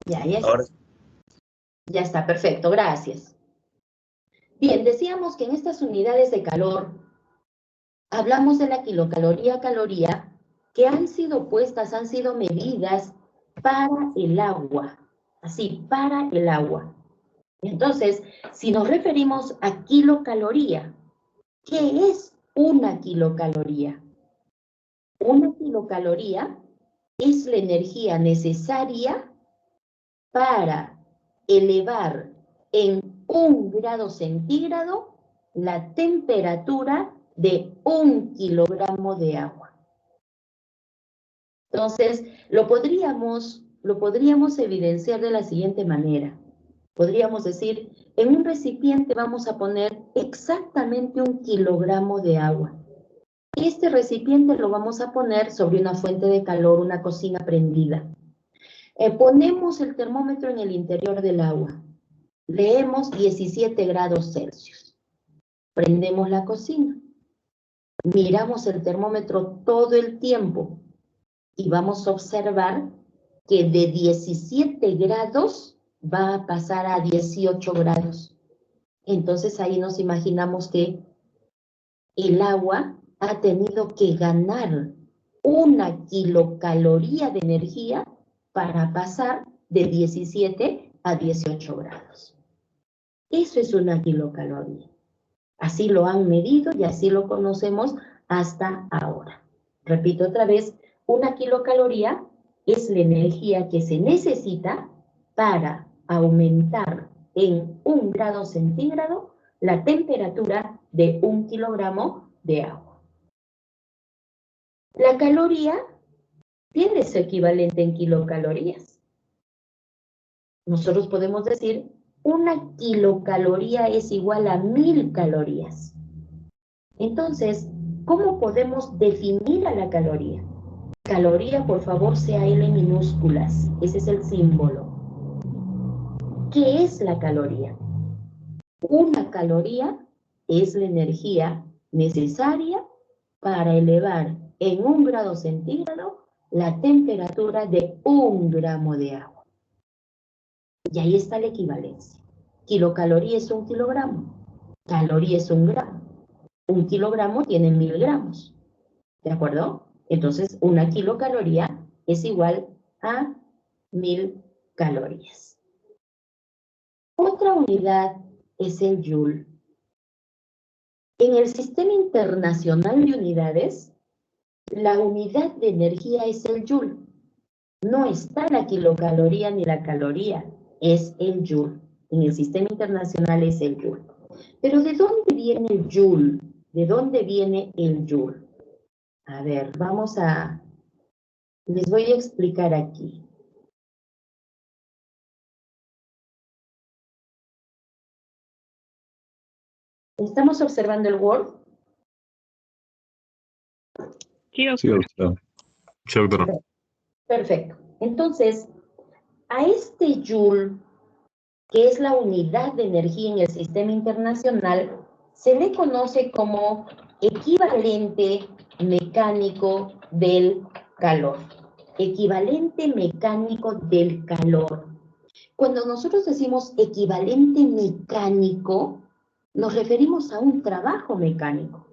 Ya está. Ya está, perfecto, gracias. Bien, decíamos que en estas unidades de calor hablamos de la kilocaloría-caloría que han sido puestas, han sido medidas para el agua. Así, para el agua. Entonces, si nos referimos a kilocaloría, ¿qué es una kilocaloría? Una kilocaloría es la energía necesaria para elevar en 1 grado centígrado la temperatura de 1 kilogramo de agua. Entonces, lo podríamos evidenciar de la siguiente manera. Podríamos decir, en un recipiente vamos a poner exactamente 1 kilogramo de agua. Este recipiente lo vamos a poner sobre una fuente de calor, una cocina prendida. Ponemos el termómetro en el interior del agua. Leemos 17 grados Celsius. Prendemos la cocina. Miramos el termómetro todo el tiempo y vamos a observar que de 17 grados va a pasar a 18 grados. Entonces ahí nos imaginamos que el agua ha tenido que ganar 1 kilocaloría de energía para pasar de 17 a 18 grados. Eso es 1 kilocaloría. Así lo han medido y así lo conocemos hasta ahora. Repito otra vez, 1 kilocaloría es la energía que se necesita para aumentar en 1 grado centígrado la temperatura de 1 kilogramo de agua. La caloría tiene su equivalente en kilocalorías. Nosotros podemos decir 1 kilocaloría es igual a 1000 calorías. Entonces, ¿cómo podemos definir a la caloría? Caloría, por favor, sea L minúsculas. Ese es el símbolo. ¿Qué es la caloría? Una caloría es la energía necesaria para elevar en 1 grado centígrado la temperatura de 1 gramo de agua. Y ahí está la equivalencia. Kilocaloría es 1 kilogramo. Caloría es 1 gramo. 1 kilogramo tiene 1000 gramos. ¿De acuerdo? Entonces, 1 kilocaloría es igual a 1000 calorías. Otra unidad es el joule. En el Sistema Internacional de Unidades, la unidad de energía es el joule. No está la kilocaloría ni la caloría, es el joule. En el Sistema Internacional es el joule. Pero ¿de dónde viene el joule? ¿De dónde viene el joule? A ver, les voy a explicar aquí. ¿Estamos observando el Word? Sí, doctora. Perfecto. Entonces, a este joule, que es la unidad de energía en el Sistema Internacional, se le conoce como equivalente mecánico del calor. Equivalente mecánico del calor. Cuando nosotros decimos equivalente mecánico, nos referimos a un trabajo mecánico.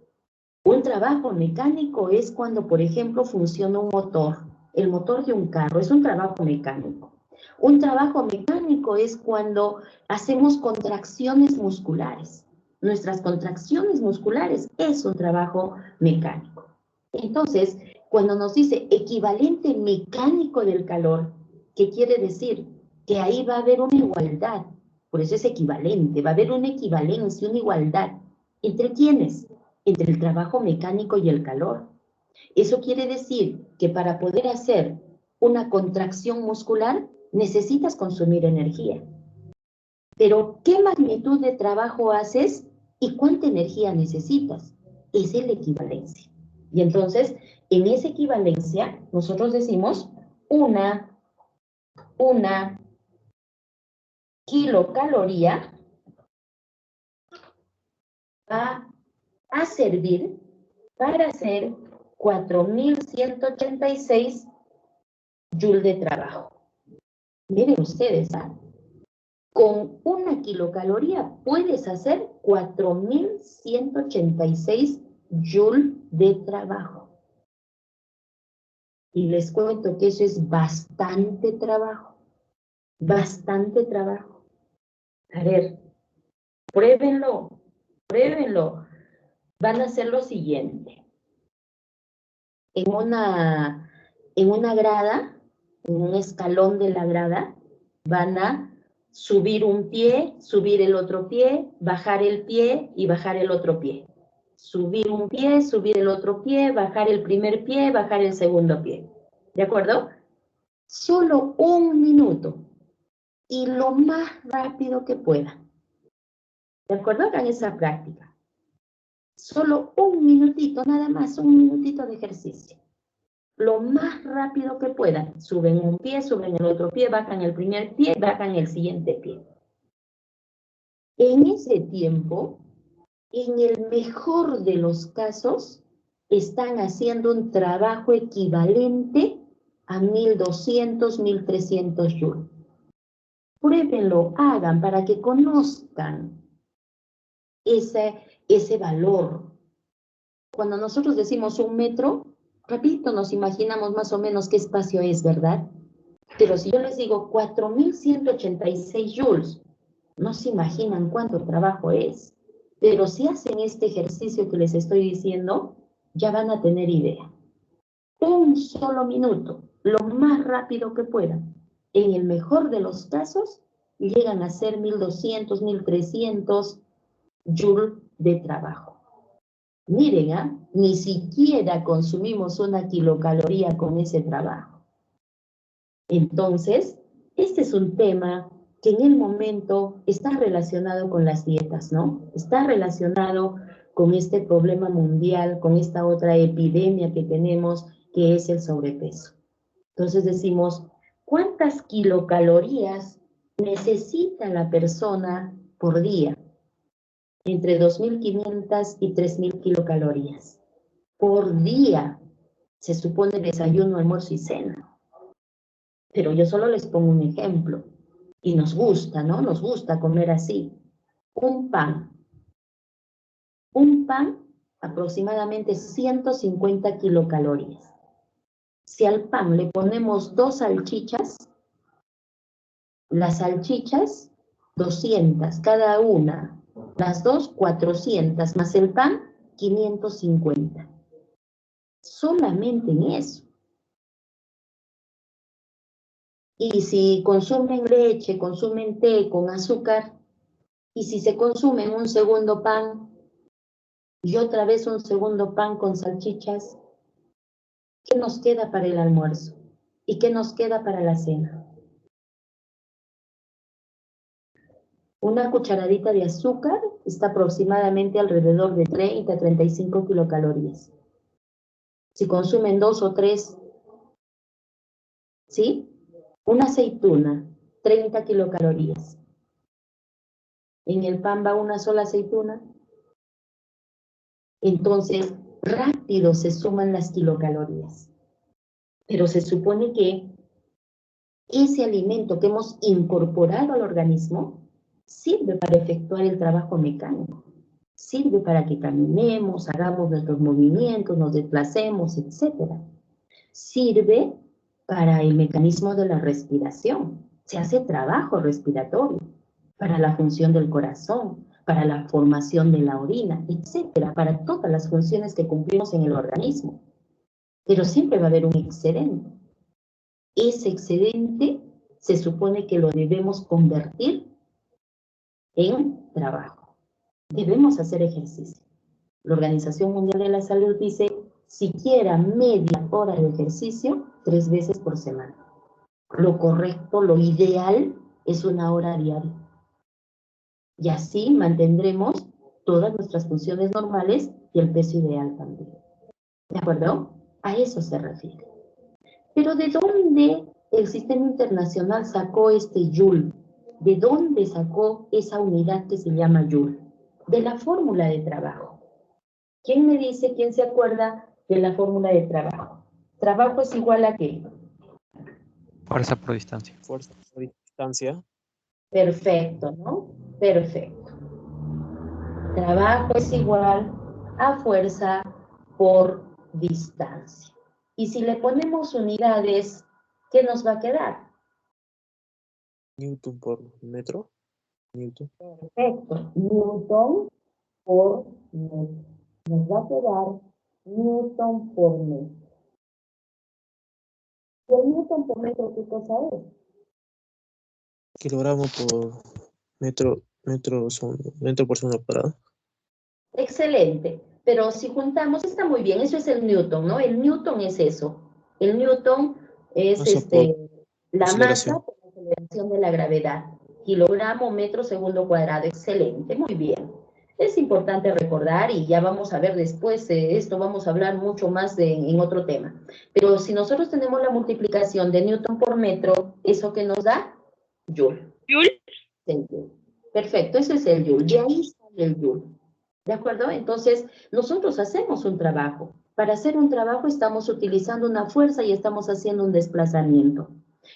Un trabajo mecánico es cuando, por ejemplo, funciona un motor. El motor de un carro es un trabajo mecánico. Un trabajo mecánico es cuando hacemos contracciones musculares. Nuestras contracciones musculares es un trabajo mecánico. Entonces, cuando nos dice equivalente mecánico del calor, ¿qué quiere decir? Que ahí va a haber una igualdad. Por eso es equivalente. Va a haber una equivalencia, una igualdad. ¿Entre quiénes? Entre el trabajo mecánico y el calor. Eso quiere decir que para poder hacer una contracción muscular necesitas consumir energía. Pero, ¿qué magnitud de trabajo haces y cuánta energía necesitas? Esa es la equivalencia. Y entonces, en esa equivalencia, nosotros decimos una kilocaloría va a servir para hacer 4186 joules de trabajo. Miren ustedes, con 1 kilocaloría puedes hacer 4.186 joules de trabajo. Y les cuento que eso es bastante trabajo. Bastante trabajo. A ver, pruébenlo, pruébenlo. Van a hacer lo siguiente. En una grada, en un escalón de la grada, van a subir un pie, subir el otro pie, bajar el pie y bajar el otro pie. Subir un pie, subir el otro pie, bajar el primer pie, bajar el segundo pie. ¿De acuerdo? Solo 1 minuto. Y lo más rápido que puedan. ¿De acuerdo? Hagan esa práctica. Solo 1 minutito, nada más, 1 minutito de ejercicio. Lo más rápido que puedan. Suben un pie, suben el otro pie, bajan el primer pie, bajan el siguiente pie. En ese tiempo, en el mejor de los casos, están haciendo un trabajo equivalente a 1.200, 1.300 joules. Pruébenlo, hagan para que conozcan ese valor. Cuando nosotros decimos 1 metro, rapidito nos imaginamos más o menos qué espacio es, ¿verdad? Pero si yo les digo 4.186 joules, no se imaginan cuánto trabajo es. Pero si hacen este ejercicio que les estoy diciendo, ya van a tener idea. 1 solo minuto, lo más rápido que puedan. En el mejor de los casos, llegan a ser 1.200, 1.300 joules de trabajo. Miren, ni siquiera consumimos 1 kilocaloría con ese trabajo. Entonces, este es un tema que en el momento está relacionado con las dietas, ¿no? Está relacionado con este problema mundial, con esta otra epidemia que tenemos, que es el sobrepeso. Entonces decimos, ¿cuántas kilocalorías necesita la persona por día? Entre 2.500 y 3.000 kilocalorías. Por día. Se supone desayuno, almuerzo y cena. Pero yo solo les pongo un ejemplo. Y nos gusta, ¿no? Nos gusta comer así. Un pan. Un pan, aproximadamente 150 kilocalorías. Si al pan le ponemos 2 salchichas, las salchichas, 200 cada una. Las dos, 400, más el pan, 550. Solamente en eso. Y si consumen leche, consumen té con azúcar, y si se consumen un segundo pan, y otra vez un segundo pan con salchichas, ¿qué nos queda para el almuerzo? ¿Y qué nos queda para la cena? Una cucharadita de azúcar está aproximadamente alrededor de 30 a 35 kilocalorías. Si consumen 2 o 3, ¿sí? Una aceituna, 30 kilocalorías. En el pan va una sola aceituna. Entonces, rápido se suman las kilocalorías. Pero se supone que ese alimento que hemos incorporado al organismo sirve para efectuar el trabajo mecánico. Sirve para que caminemos, hagamos nuestros movimientos, nos desplacemos, etc. Sirve para el mecanismo de la respiración. Se hace trabajo respiratorio para la función del corazón, para la formación de la orina, etc. Para todas las funciones que cumplimos en el organismo. Pero siempre va a haber un excedente. Ese excedente se supone que lo debemos convertir en trabajo. Debemos hacer ejercicio. La Organización Mundial de la Salud dice, siquiera media hora de ejercicio 3 veces por semana. Lo correcto, lo ideal es 1 hora diaria. Y así mantendremos todas nuestras funciones normales y el peso ideal también. ¿De acuerdo? A eso se refiere. Pero ¿de dónde el sistema internacional sacó este joule? ¿De dónde sacó esa unidad que se llama joule? De la fórmula de trabajo. ¿Quién me dice, quién se acuerda de la fórmula de trabajo? ¿Trabajo es igual a qué? Fuerza por distancia. Fuerza por distancia. Perfecto, ¿no? Perfecto. Trabajo es igual a fuerza por distancia. Y si le ponemos unidades, ¿qué nos va a quedar? Newton por metro. Newton. Perfecto. Newton por metro. Nos va a quedar Newton por metro. ¿Y el Newton por metro qué cosa es? Kilogramo por metro por segundo cuadrado. Excelente. Pero si juntamos, está muy bien. Eso es el Newton, ¿no? El Newton es eso. El Newton es la masa por la aceleración de la gravedad. Kilogramo, metro, segundo cuadrado. Excelente, muy bien. Es importante recordar, y ya vamos a ver después esto, vamos a hablar mucho más en otro tema. Pero si nosotros tenemos la multiplicación de Newton por metro, ¿eso qué nos da? Joule. ¿Joule? El Joule. Perfecto, ese es el Joule. De ahí sale el Joule. ¿De acuerdo? Entonces, nosotros hacemos un trabajo. Para hacer un trabajo estamos utilizando una fuerza y estamos haciendo un desplazamiento.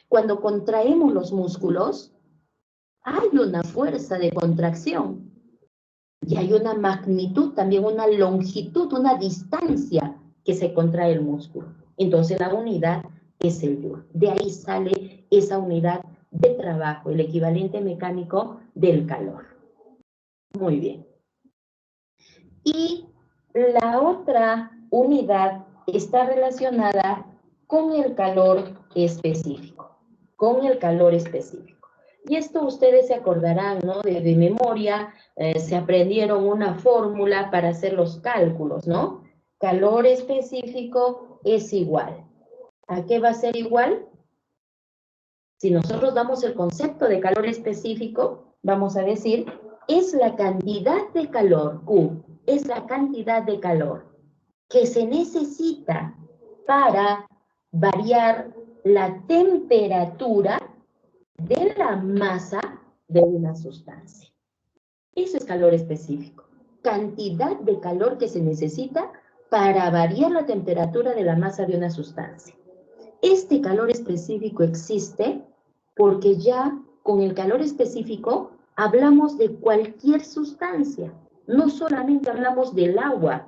Cuando contraemos los músculos, hay una fuerza de contracción. Y hay una magnitud, también una longitud, una distancia que se contrae el músculo. Entonces, la unidad es el Joule. De ahí sale esa unidad de trabajo, el equivalente mecánico del calor. Muy bien. Y la otra unidad está relacionada con el calor específico, con el calor específico. Y esto ustedes se acordarán, ¿no? De memoria, se aprendieron una fórmula para hacer los cálculos, ¿no? Calor específico es igual. ¿A qué va a ser igual? Si nosotros damos el concepto de calor específico, vamos a decir, es la cantidad de calor, Q, es la cantidad de calor que se necesita para variar la temperatura de la masa de una sustancia. Eso es calor específico. Cantidad de calor que se necesita para variar la temperatura de la masa de una sustancia. Este calor específico existe porque ya con el calor específico hablamos de cualquier sustancia. No solamente hablamos del agua,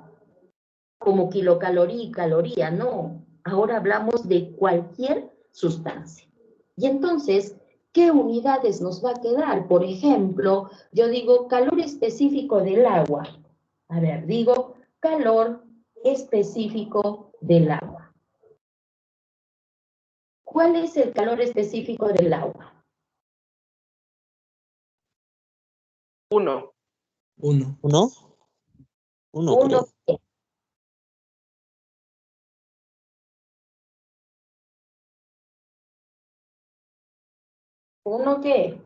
como kilocaloría y caloría, no. Ahora hablamos de cualquier sustancia. Y entonces, ¿qué unidades nos va a quedar? Por ejemplo, yo digo calor específico del agua. A ver, digo calor específico del agua. ¿Cuál es el calor específico del agua? 1. Uno. ¿Uno qué? ¿Uno qué?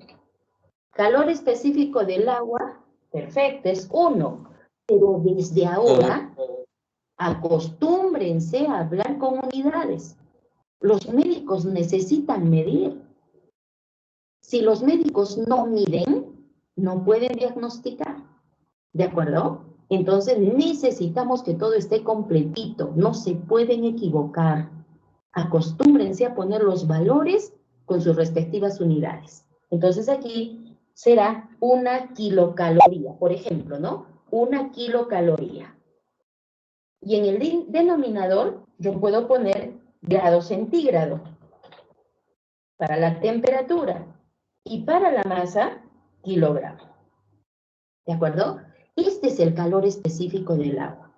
Calor específico del agua, perfecto, es 1. Pero desde ahora, acostúmbrense a hablar con unidades. Los médicos necesitan medir. Si los médicos no miden, no pueden diagnosticar. ¿De acuerdo? Entonces necesitamos que todo esté completito. No se pueden equivocar. Acostúmbrense a poner los valores con sus respectivas unidades. Entonces aquí será 1 kilocaloría, por ejemplo, ¿no? 1 kilocaloría. Y en el denominador yo puedo poner grado centígrado para la temperatura y para la masa, kilogramo. ¿De acuerdo? Este es el calor específico del agua.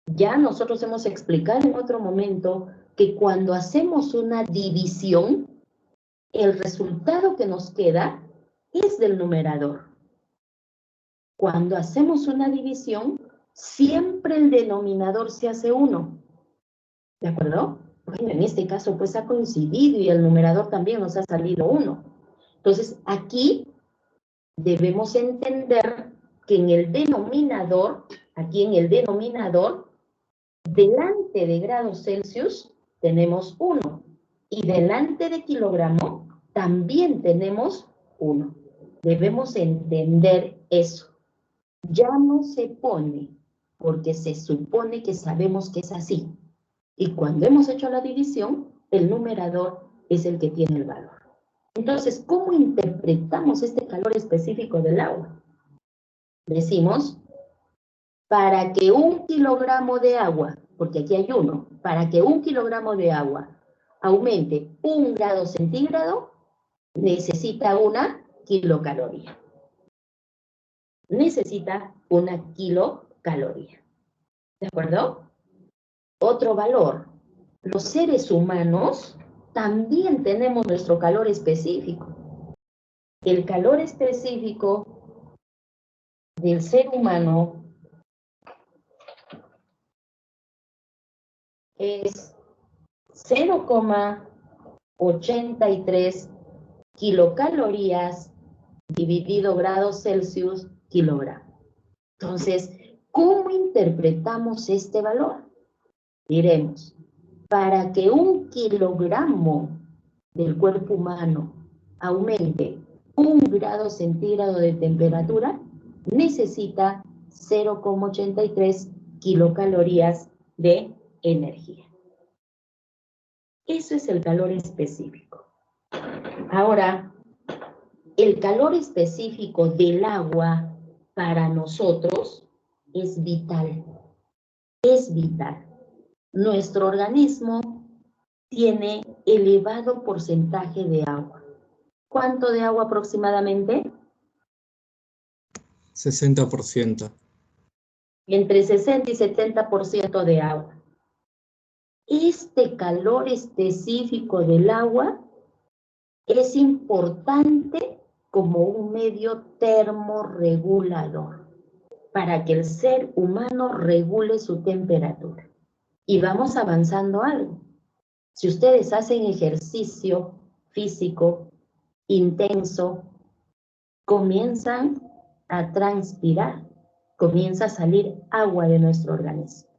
Ya nosotros hemos explicado en otro momento que cuando hacemos una división, el resultado que nos queda es del numerador. Cuando hacemos una división, siempre el denominador se hace 1. ¿De acuerdo? Bueno, en este caso pues ha coincidido y el numerador también nos ha salido 1. Entonces aquí debemos entender que en el denominador, aquí en el denominador, delante de grados Celsius tenemos 1 y delante de kilogramo también tenemos 1. Debemos entender eso. Ya no se pone porque se supone que sabemos que es así. Y cuando hemos hecho la división, el numerador es el que tiene el valor. Entonces, ¿cómo interpretamos este calor específico del agua? Decimos, para que 1 kilogramo de agua, porque aquí hay uno, para que 1 kilogramo de agua aumente 1 grado centígrado, necesita 1 kilocaloría. Necesita 1 kilocaloría. ¿De acuerdo? Otro valor. Los seres humanos también tenemos nuestro calor específico. El calor específico del ser humano es 0,83 kilocalorías dividido grados Celsius kilogramo. Entonces, ¿cómo interpretamos este valor? Diremos, para que 1 kilogramo del cuerpo humano aumente 1 grado centígrado de temperatura, necesita 0,83 kilocalorías de energía. Eso es el calor específico. Ahora, el calor específico del agua para nosotros es vital. Es vital. Nuestro organismo tiene elevado porcentaje de agua. ¿Cuánto de agua aproximadamente? 60%. Entre 60 y 70% de agua. Este calor específico del agua es importante como un medio termorregulador para que el ser humano regule su temperatura. Y vamos avanzando algo. Si ustedes hacen ejercicio físico intenso, comienzan a transpirar, comienza a salir agua de nuestro organismo.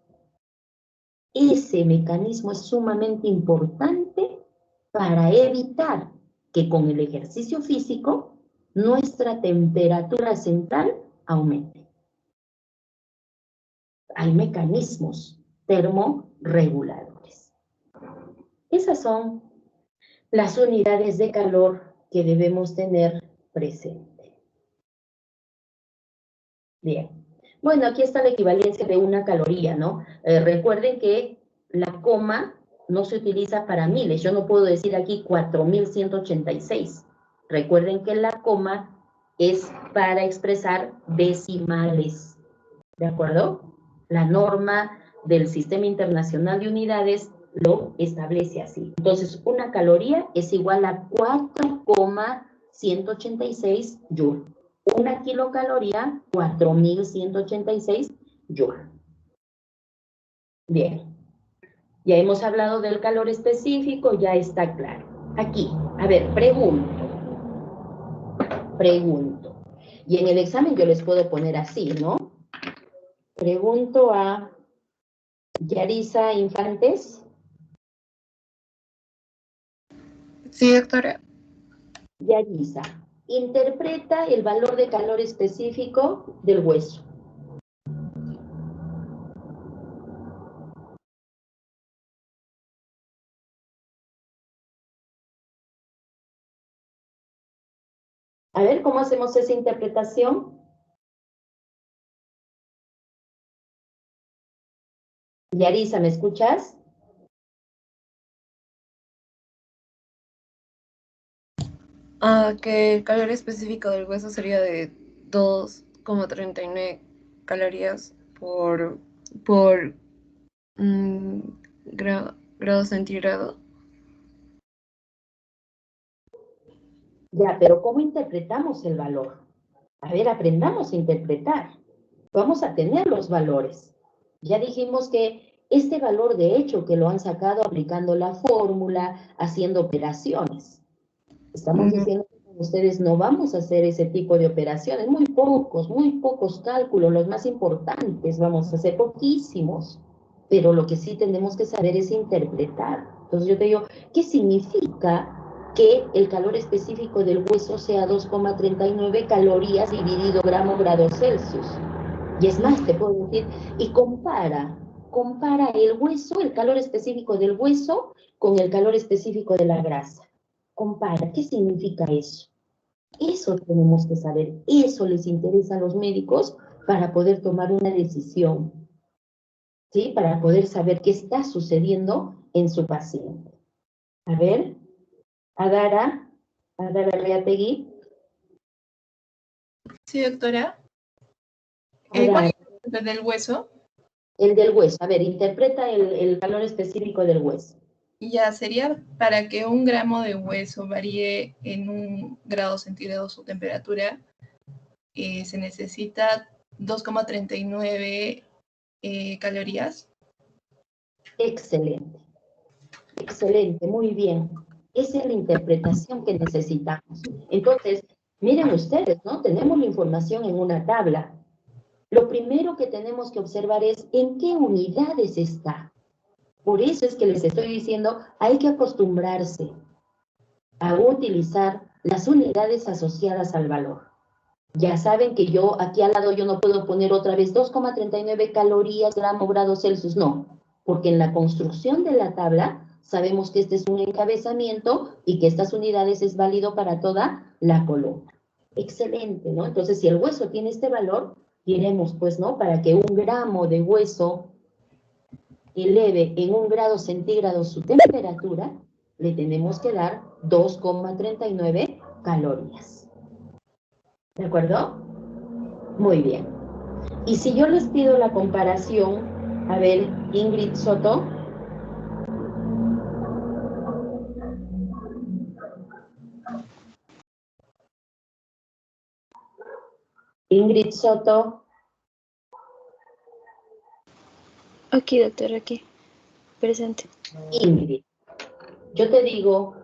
Ese mecanismo es sumamente importante para evitar que con el ejercicio físico nuestra temperatura central aumente. Hay mecanismos termorreguladores. Esas son las unidades de calor que debemos tener presente. Bien. Bueno, aquí está la equivalencia de 1 caloría, ¿no? Recuerden que la coma no se utiliza para miles. Yo no puedo decir aquí 4.186. Recuerden que la coma es para expresar decimales. ¿De acuerdo? La norma del Sistema Internacional de Unidades lo establece así. Entonces, 1 caloría es igual a 4,186 joule. 1 kilocaloría, 4.186 joule. Bien. Ya hemos hablado del calor específico, ya está claro. Aquí, a ver, pregunto. Y en el examen yo les puedo poner así, ¿no? Pregunto a Yarisa Infantes. Sí, doctora. Yarisa, interpreta el valor de calor específico del hueso. A ver, ¿cómo hacemos esa interpretación? Yarisa, ¿me escuchas? Que el calor específico del hueso sería de 2,39 calorías por grado centígrado. Ya, pero ¿cómo interpretamos el valor? A ver, aprendamos a interpretar. Vamos a tener los valores. Ya dijimos que este valor, de hecho, que lo han sacado aplicando la fórmula, haciendo operaciones. Estamos diciendo que con ustedes no vamos a hacer ese tipo de operaciones. Muy pocos cálculos, los más importantes, vamos a hacer poquísimos. Pero lo que sí tenemos que saber es interpretar. Entonces yo te digo, ¿qué significa que el calor específico del hueso sea 2,39 calorías dividido grado Celsius? Y es más, te puedo decir, y compara el hueso, el calor específico del hueso con el calor específico de la grasa. compara. ¿Qué significa eso? Eso tenemos que saber. Eso les interesa a los médicos para poder tomar una decisión, ¿sí? Para poder saber qué está sucediendo en su paciente. A ver, Adara Reategui. Sí, doctora. Adara. ¿Cuál es el del hueso? El del hueso. A ver, interpreta el valor específico del hueso. Ya sería para que 1 gramo de hueso varíe en 1 grado centígrado su temperatura, se necesita 2,39 calorías. Excelente. Excelente, muy bien. Esa es la interpretación que necesitamos. Entonces, miren ustedes, ¿no? Tenemos la información en una tabla. Lo primero que tenemos que observar es en qué unidades está. Por eso es que les estoy diciendo, hay que acostumbrarse a utilizar las unidades asociadas al valor. Ya saben que yo, aquí al lado, yo no puedo poner otra vez 2,39 calorías, grado Celsius, no. Porque en la construcción de la tabla, sabemos que este es un encabezamiento y que estas unidades es válido para toda la columna. Excelente, ¿no? Entonces, si el hueso tiene este valor, diremos, pues, ¿no? Para que 1 gramo de hueso eleve en 1 grado centígrado su temperatura, le tenemos que dar 2,39 calorías. ¿De acuerdo? Muy bien. Y si yo les pido la comparación, a ver, Ingrid Soto. Ingrid Soto. Aquí, doctor, aquí. Presente. Ingrid, yo te digo,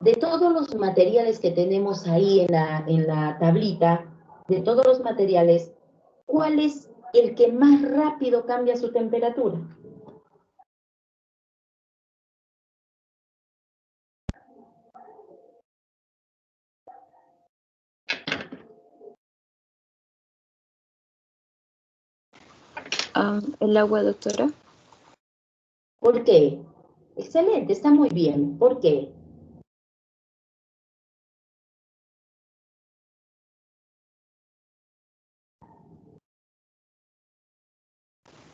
de todos los materiales que tenemos ahí en la tablita, de todos los materiales, ¿cuál es el que más rápido cambia su temperatura? El agua, doctora. ¿Por qué? Excelente, está muy bien. ¿Por qué?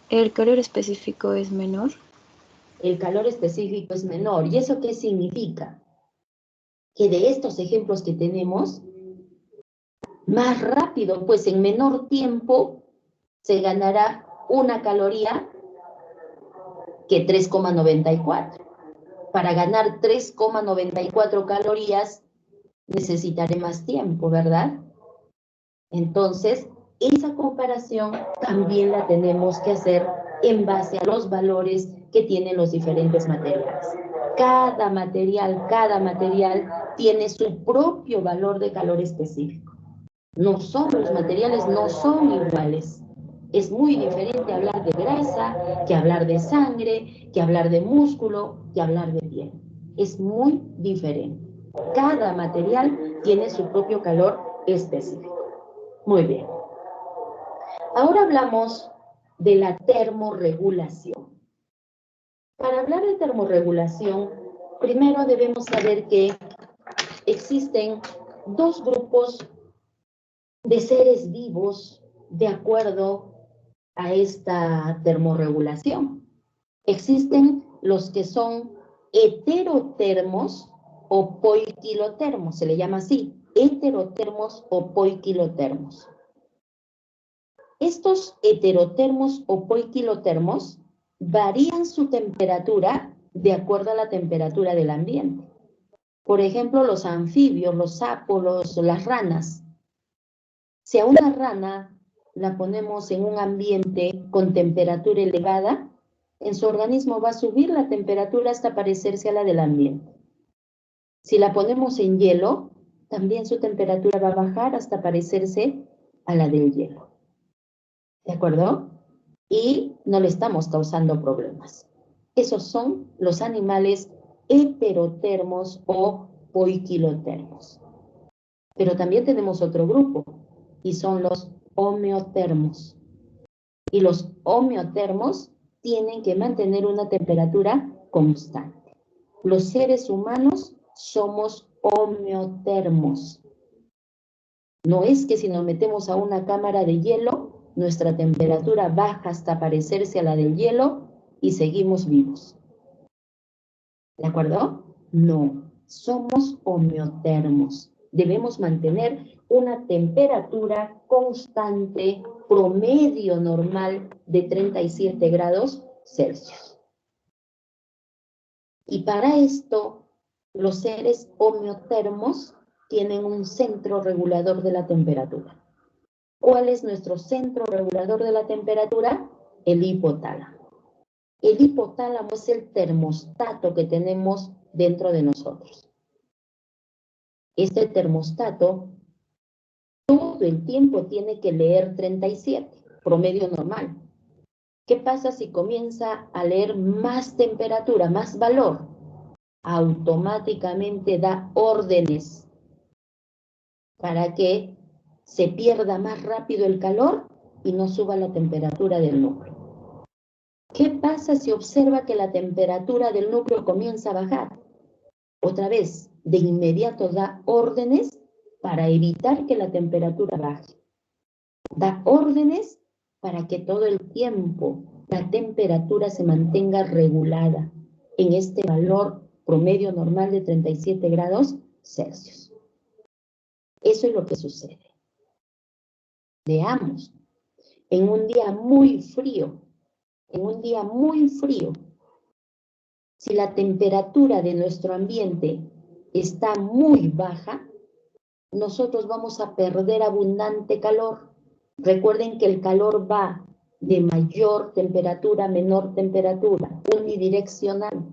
¿El calor específico es menor? El calor específico es menor. ¿Y eso qué significa? Que de estos ejemplos que tenemos, más rápido, pues en menor tiempo, se ganará 1 caloría que 3,94. Para ganar 3,94 calorías necesitaré más tiempo, ¿verdad? Entonces, esa comparación también la tenemos que hacer en base a los valores que tienen los diferentes materiales. Cada material tiene su propio valor de calor específico. Los materiales no son iguales. Es muy diferente hablar de grasa, que hablar de sangre, que hablar de músculo, que hablar de piel. Es muy diferente. Cada material tiene su propio calor específico. Muy bien. Ahora hablamos de la termorregulación. Para hablar de termorregulación, primero debemos saber que existen 2 grupos de seres vivos de acuerdo a esta termorregulación. Existen los que son heterotermos o poiquilotermos, se le llama así, heterotermos o poiquilotermos. Estos heterotermos o poiquilotermos varían su temperatura de acuerdo a la temperatura del ambiente. Por ejemplo, los anfibios, los sapos, las ranas. Si a una rana la ponemos en un ambiente con temperatura elevada, en su organismo va a subir la temperatura hasta parecerse a la del ambiente. Si la ponemos en hielo, también su temperatura va a bajar hasta parecerse a la del hielo. ¿De acuerdo? Y no le estamos causando problemas. Esos son los animales heterotermos o poiquilotermos. Pero también tenemos otro grupo, y son los homeotermos. Y los homeotermos tienen que mantener una temperatura constante. Los seres humanos somos homeotermos. No es que si nos metemos a una cámara de hielo, nuestra temperatura baja hasta parecerse a la del hielo y seguimos vivos. ¿De acuerdo? No, somos homeotermos. Debemos mantener una temperatura constante, promedio normal de 37 grados Celsius. Y para esto, los seres homeotermos tienen un centro regulador de la temperatura. ¿Cuál es nuestro centro regulador de la temperatura? El hipotálamo. El hipotálamo es el termostato que tenemos dentro de nosotros. Este termostato todo el tiempo tiene que leer 37, promedio normal. ¿Qué pasa si comienza a leer más temperatura, más valor? Automáticamente da órdenes para que se pierda más rápido el calor y no suba la temperatura del núcleo. ¿Qué pasa si observa que la temperatura del núcleo comienza a bajar? Otra vez, de inmediato da órdenes para evitar que la temperatura baje. Da órdenes para que todo el tiempo la temperatura se mantenga regulada en este valor promedio normal de 37 grados Celsius. Eso es lo que sucede. Veamos, en un día muy frío, si la temperatura de nuestro ambiente está muy baja, nosotros vamos a perder abundante calor. Recuerden que el calor va de mayor temperatura a menor temperatura, unidireccional.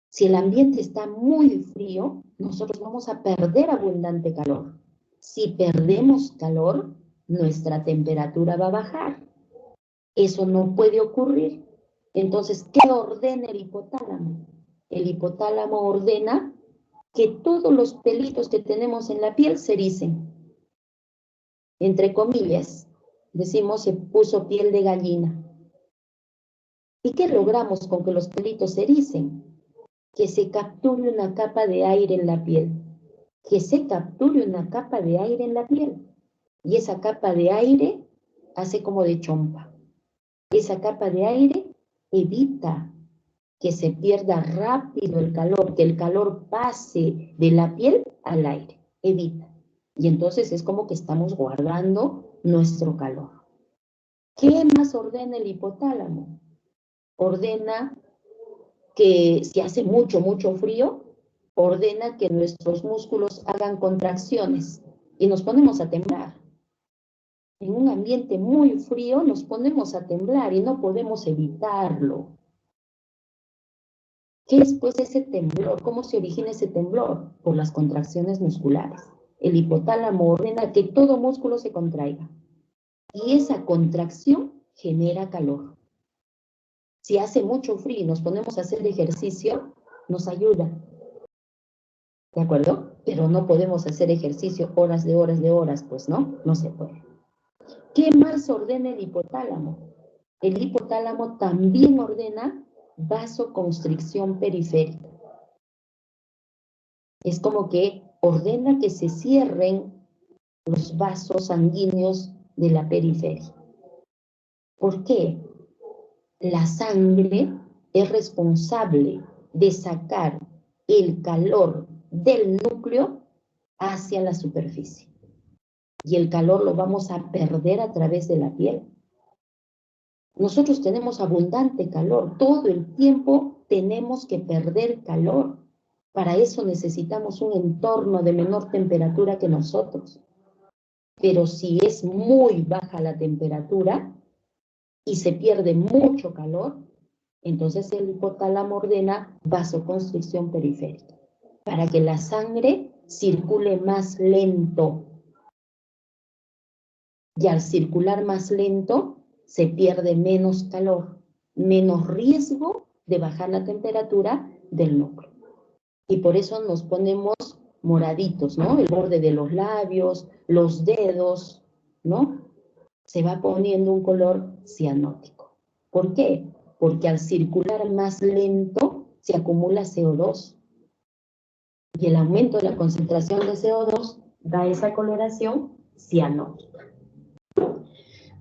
Si el ambiente está muy frío, nosotros vamos a perder abundante calor. Si perdemos calor, nuestra temperatura va a bajar. Eso no puede ocurrir. Entonces, ¿qué ordena el hipotálamo? El hipotálamo ordena que todos los pelitos que tenemos en la piel se ericen. Entre comillas, decimos se puso piel de gallina. ¿Y qué logramos con que los pelitos se ericen? Que se capture una capa de aire en la piel. Que se capture una capa de aire en la piel. Y esa capa de aire hace como de chompa. Esa capa de aire evita que se pierda rápido el calor, que el calor pase de la piel al aire. Evita. Y entonces es como que estamos guardando nuestro calor. ¿Qué más ordena el hipotálamo? Ordena que si hace mucho frío, ordena que nuestros músculos hagan contracciones y nos ponemos a temblar. En un ambiente muy frío nos ponemos a temblar y no podemos evitarlo. ¿Qué es pues ese temblor? ¿Cómo se origina ese temblor? Por las contracciones musculares. El hipotálamo ordena que todo músculo se contraiga. Y esa contracción genera calor. Si hace mucho frío y nos ponemos a hacer ejercicio, nos ayuda. ¿De acuerdo? Pero no podemos hacer ejercicio horas de horas, pues no, no se puede. ¿Qué más ordena el hipotálamo? El hipotálamo también ordena vasoconstricción periférica. Es como que ordena que se cierren los vasos sanguíneos de la periferia. ¿Por qué? La sangre es responsable de sacar el calor del núcleo hacia la superficie. Y el calor lo vamos a perder a través de la piel. Nosotros tenemos abundante calor. Todo el tiempo tenemos que perder calor. Para eso necesitamos un entorno de menor temperatura que nosotros. Pero si es muy baja la temperatura y se pierde mucho calor, entonces el hipotálamo ordena vasoconstricción periférica para que la sangre circule más lento. Y al circular más lento, se pierde menos calor, menos riesgo de bajar la temperatura del núcleo. Y por eso nos ponemos moraditos, ¿no? El borde de los labios, los dedos, ¿no? Se va poniendo un color cianótico. ¿Por qué? Porque al circular más lento se acumula CO2. Y el aumento de la concentración de CO2 da esa coloración cianótica.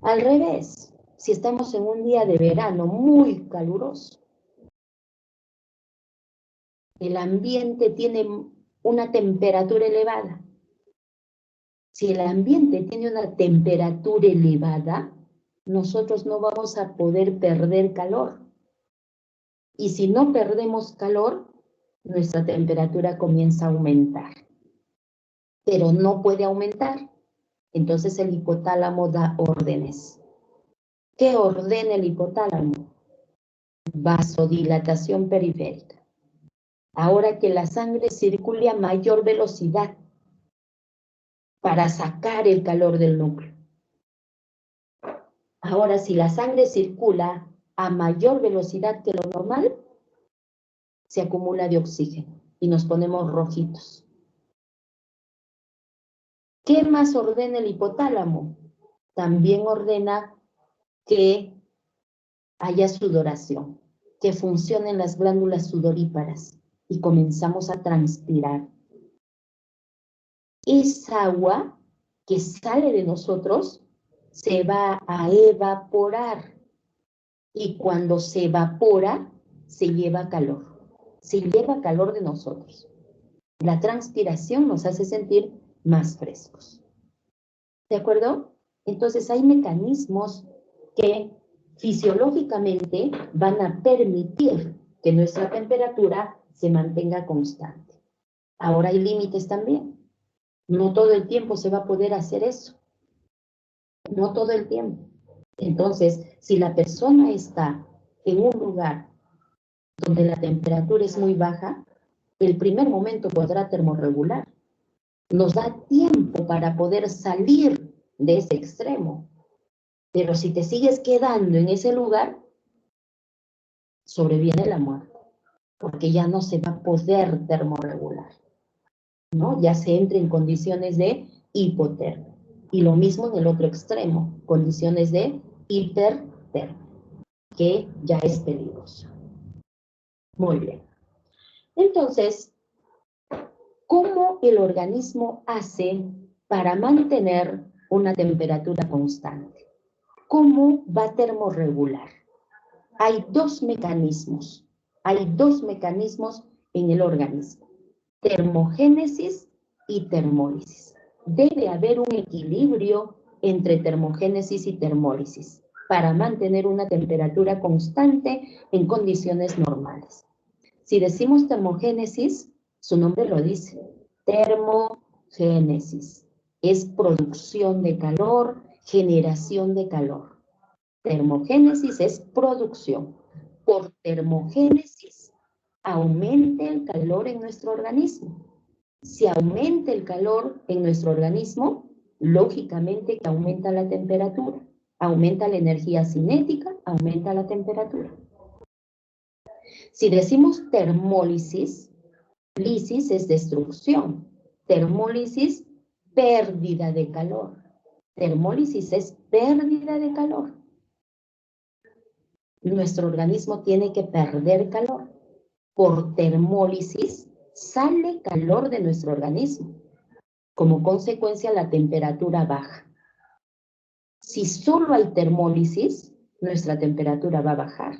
Al revés, si estamos en un día de verano muy caluroso, el ambiente tiene una temperatura elevada. Si el ambiente tiene una temperatura elevada, nosotros no vamos a poder perder calor. Y si no perdemos calor, nuestra temperatura comienza a aumentar. Pero no puede aumentar. Entonces el hipotálamo da órdenes. ¿Qué ordena el hipotálamo? Vasodilatación periférica. Ahora que la sangre circule a mayor velocidad para sacar el calor del núcleo. Ahora, si la sangre circula a mayor velocidad que lo normal, se acumula de oxígeno y nos ponemos rojitos. ¿Qué más ordena el hipotálamo? También ordena que haya sudoración, que funcionen las glándulas sudoríparas y comenzamos a transpirar. Esa agua que sale de nosotros se va a evaporar y cuando se evapora se lleva calor. Se lleva calor de nosotros. La transpiración nos hace sentir más frescos. ¿De acuerdo? Entonces hay mecanismos que fisiológicamente van a permitir que nuestra temperatura se mantenga constante. Ahora hay límites también. No todo el tiempo se va a poder hacer eso. No todo el tiempo. Entonces, si la persona está en un lugar donde la temperatura es muy baja, el primer momento podrá termorregular. Nos da tiempo para poder salir de ese extremo. Pero si te sigues quedando en ese lugar, sobreviene la muerte, porque ya no se va a poder termorregular, ¿no? Ya se entra en condiciones de hipotermia. Y lo mismo en el otro extremo, condiciones de hipertermia, que ya es peligroso. Muy bien. Entonces, ¿cómo el organismo hace para mantener una temperatura constante? ¿Cómo va a termorregular? Hay dos mecanismos en el organismo, termogénesis y termólisis. Debe haber un equilibrio entre termogénesis y termólisis para mantener una temperatura constante en condiciones normales. Si decimos termogénesis, su nombre lo dice, termogénesis. Es producción de calor, generación de calor. Termogénesis es producción. Por termogénesis aumenta el calor en nuestro organismo. Si aumenta el calor en nuestro organismo, lógicamente que aumenta la temperatura. Aumenta la energía cinética, aumenta la temperatura. Si decimos termólisis, lisis es destrucción. Termólisis, pérdida de calor. Termólisis es pérdida de calor. Nuestro organismo tiene que perder calor. Por termólisis sale calor de nuestro organismo. Como consecuencia, la temperatura baja. Si solo hay termólisis, nuestra temperatura va a bajar.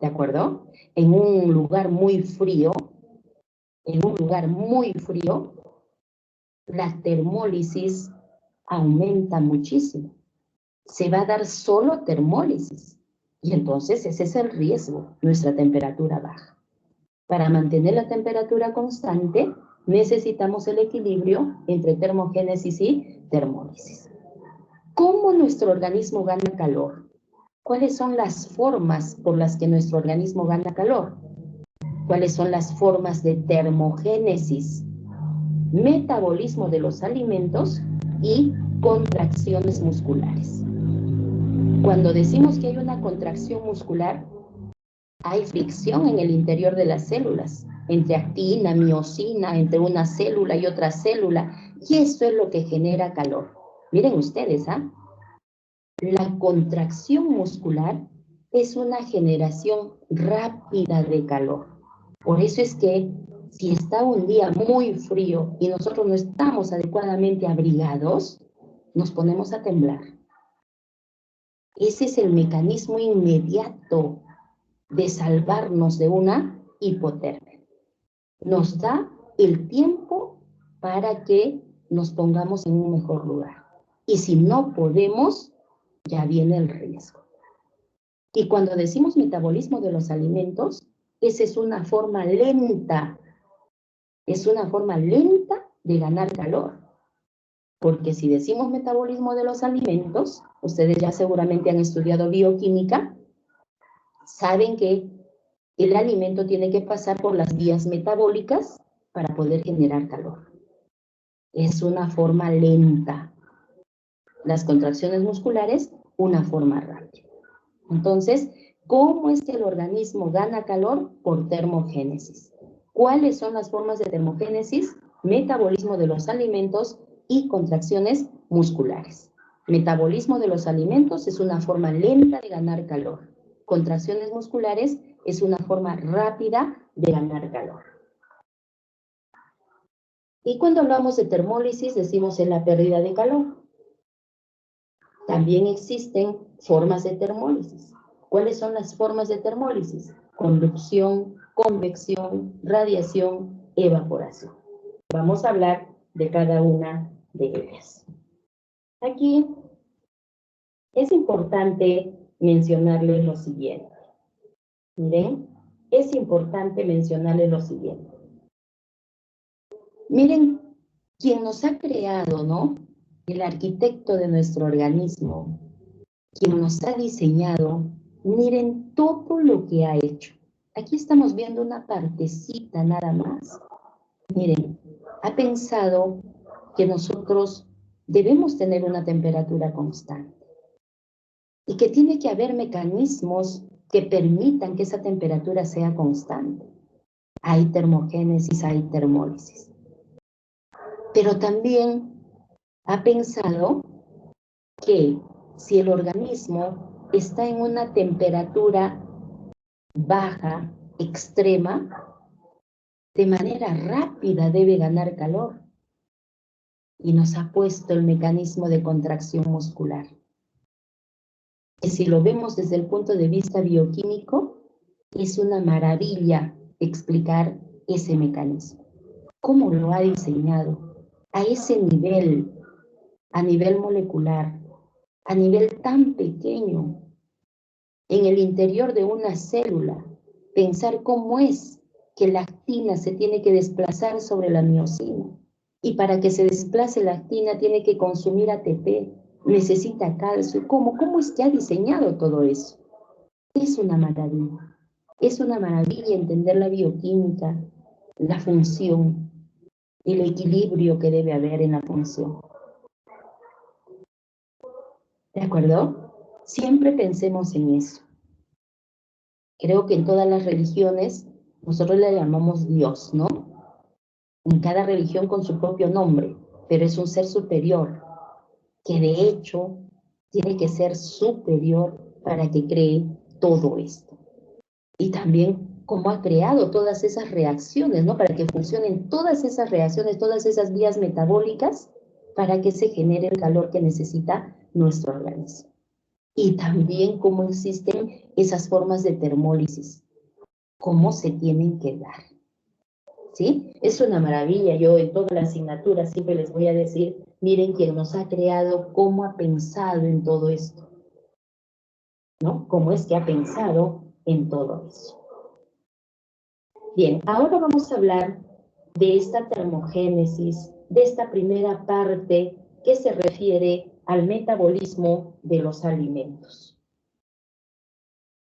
¿De acuerdo? En un lugar muy frío, la termólisis aumenta muchísimo. Se va a dar solo termólisis. Y entonces ese es el riesgo, nuestra temperatura baja. Para mantener la temperatura constante, necesitamos el equilibrio entre termogénesis y termólisis. ¿Cómo nuestro organismo gana calor? ¿Cuáles son las formas por las que nuestro organismo gana calor? ¿Cuáles son las formas de termogénesis? Metabolismo de los alimentos y contracciones musculares. Cuando decimos que hay una contracción muscular, hay fricción en el interior de las células, entre actina, miosina, entre una célula y otra célula, y eso es lo que genera calor. Miren ustedes, la contracción muscular es una generación rápida de calor. Por eso es que Si está un día muy frío y nosotros no estamos adecuadamente abrigados, nos ponemos a temblar. Ese es el mecanismo inmediato de salvarnos de una hipotermia. Nos da el tiempo para que nos pongamos en un mejor lugar. Y si no podemos, ya viene el riesgo. Y cuando decimos metabolismo de los alimentos, esa es una forma lenta. Es una forma lenta de ganar calor. Porque si decimos metabolismo de los alimentos, ustedes ya seguramente han estudiado bioquímica, saben que el alimento tiene que pasar por las vías metabólicas para poder generar calor. Es una forma lenta. Las contracciones musculares, una forma rápida. Entonces, ¿cómo es que el organismo gana calor? Por termogénesis. ¿Cuáles son las formas de termogénesis? Metabolismo de los alimentos y contracciones musculares. Metabolismo de los alimentos es una forma lenta de ganar calor. Contracciones musculares es una forma rápida de ganar calor. Y cuando hablamos de termólisis, decimos en la pérdida de calor. También existen formas de termólisis. ¿Cuáles son las formas de termólisis? Conducción, convección, radiación, evaporación. Vamos a hablar de cada una de ellas. Aquí es importante mencionarles lo siguiente. Miren, es importante mencionarles lo siguiente. Miren, quien nos ha creado, ¿no? El arquitecto de nuestro organismo, quien nos ha diseñado, miren todo lo que ha hecho. Aquí estamos viendo una partecita nada más. Miren, ha pensado que nosotros debemos tener una temperatura constante y que tiene que haber mecanismos que permitan que esa temperatura sea constante. Hay termogénesis, hay termólisis. Pero también ha pensado que si el organismo está en una temperatura baja, extrema, de manera rápida debe ganar calor. Y nos ha puesto el mecanismo de contracción muscular. Que si lo vemos desde el punto de vista bioquímico, es una maravilla explicar ese mecanismo. ¿Cómo lo ha diseñado? A ese nivel, a nivel molecular, a nivel tan pequeño, en el interior de una célula, pensar cómo es que la actina se tiene que desplazar sobre la miosina. Y para que se desplace la actina tiene que consumir ATP, necesita calcio. ¿Cómo es que ha diseñado todo eso? Es una maravilla. Es una maravilla entender la bioquímica, la función, el equilibrio que debe haber en la función. ¿De acuerdo? Siempre pensemos en eso. Creo que en todas las religiones nosotros le llamamos Dios, ¿no? En cada religión con su propio nombre, pero es un ser superior, que de hecho tiene que ser superior para que cree todo esto. Y también cómo ha creado todas esas reacciones, ¿no? Para que funcionen todas esas reacciones, todas esas vías metabólicas, para que se genere el calor que necesita nuestro organismo. Y también cómo existen esas formas de termólisis, cómo se tienen que dar. ¿Sí? Es una maravilla. Yo en toda la asignatura siempre les voy a decir, miren quién nos ha creado, cómo ha pensado en todo esto, ¿no? Cómo es que ha pensado en todo eso. Bien, ahora vamos a hablar de esta termogénesis, de esta primera parte que se refiere al metabolismo de los alimentos,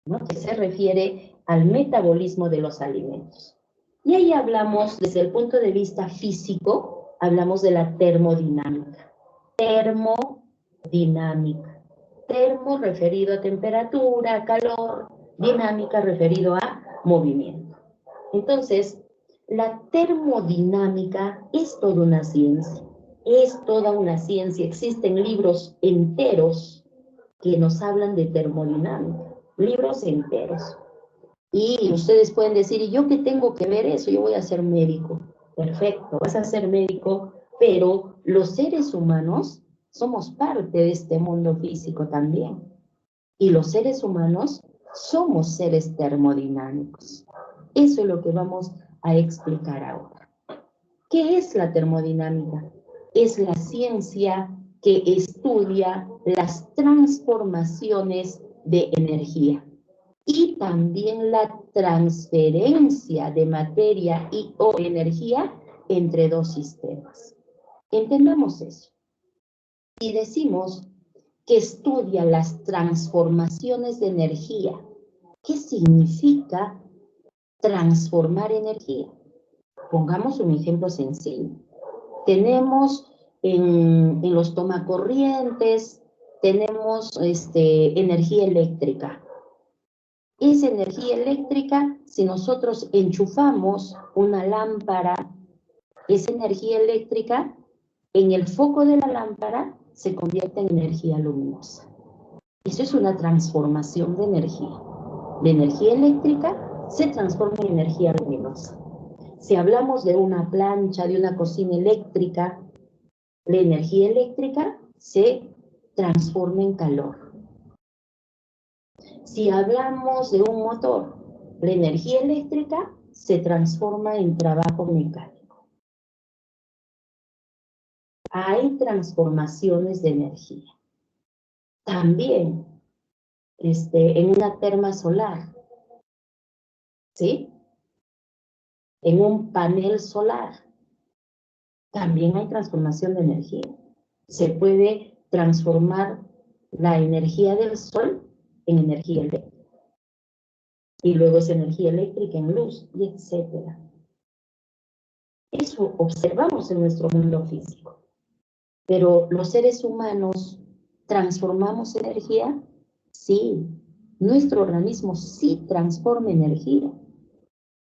¿no? Que se refiere al metabolismo de los alimentos. Y ahí hablamos, desde el punto de vista físico, hablamos de la termodinámica. Termodinámica. Termo referido a temperatura, calor, dinámica referido a movimiento. Entonces, la termodinámica es toda una ciencia. Es toda una ciencia. Existen libros enteros que nos hablan de termodinámica. Libros enteros. Y ustedes pueden decir, ¿y yo qué tengo que ver eso? Yo voy a ser médico. Perfecto, vas a ser médico, pero los seres humanos somos parte de este mundo físico también. Y los seres humanos somos seres termodinámicos. Eso es lo que vamos a explicar ahora. ¿Qué es la termodinámica? Es la ciencia que estudia las transformaciones de energía y también la transferencia de materia y o energía entre dos sistemas. Entendamos eso. Si decimos que estudia las transformaciones de energía, ¿qué significa transformar energía? Pongamos un ejemplo sencillo. Tenemos en los tomacorrientes, tenemos energía eléctrica. Esa energía eléctrica, si nosotros enchufamos una lámpara, esa energía eléctrica en el foco de la lámpara se convierte en energía luminosa. Eso es una transformación de energía. La energía eléctrica se transforma en energía luminosa. Si hablamos de una plancha, de una cocina eléctrica, la energía eléctrica se transforma en calor. Si hablamos de un motor, la energía eléctrica se transforma en trabajo mecánico. Hay transformaciones de energía. También en una terma solar, ¿sí? En un panel solar, también hay transformación de energía. Se puede transformar la energía del sol en energía eléctrica. Y luego esa energía eléctrica en luz, y etcétera. Eso observamos en nuestro mundo físico. Pero los seres humanos transformamos energía, sí. Nuestro organismo sí transforma energía.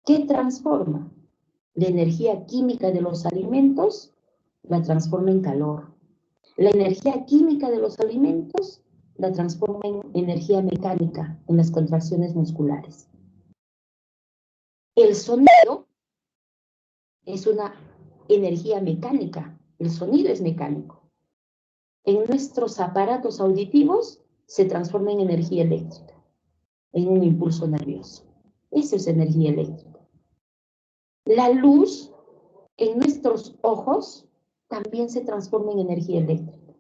¿Qué transforma? La energía química de los alimentos la transforma en calor. La energía química de los alimentos la transforma en energía mecánica, en las contracciones musculares. El sonido es una energía mecánica. El sonido es mecánico. En nuestros aparatos auditivos se transforma en energía eléctrica, en un impulso nervioso. Eso es energía eléctrica. La luz en nuestros ojos también se transforma en energía eléctrica.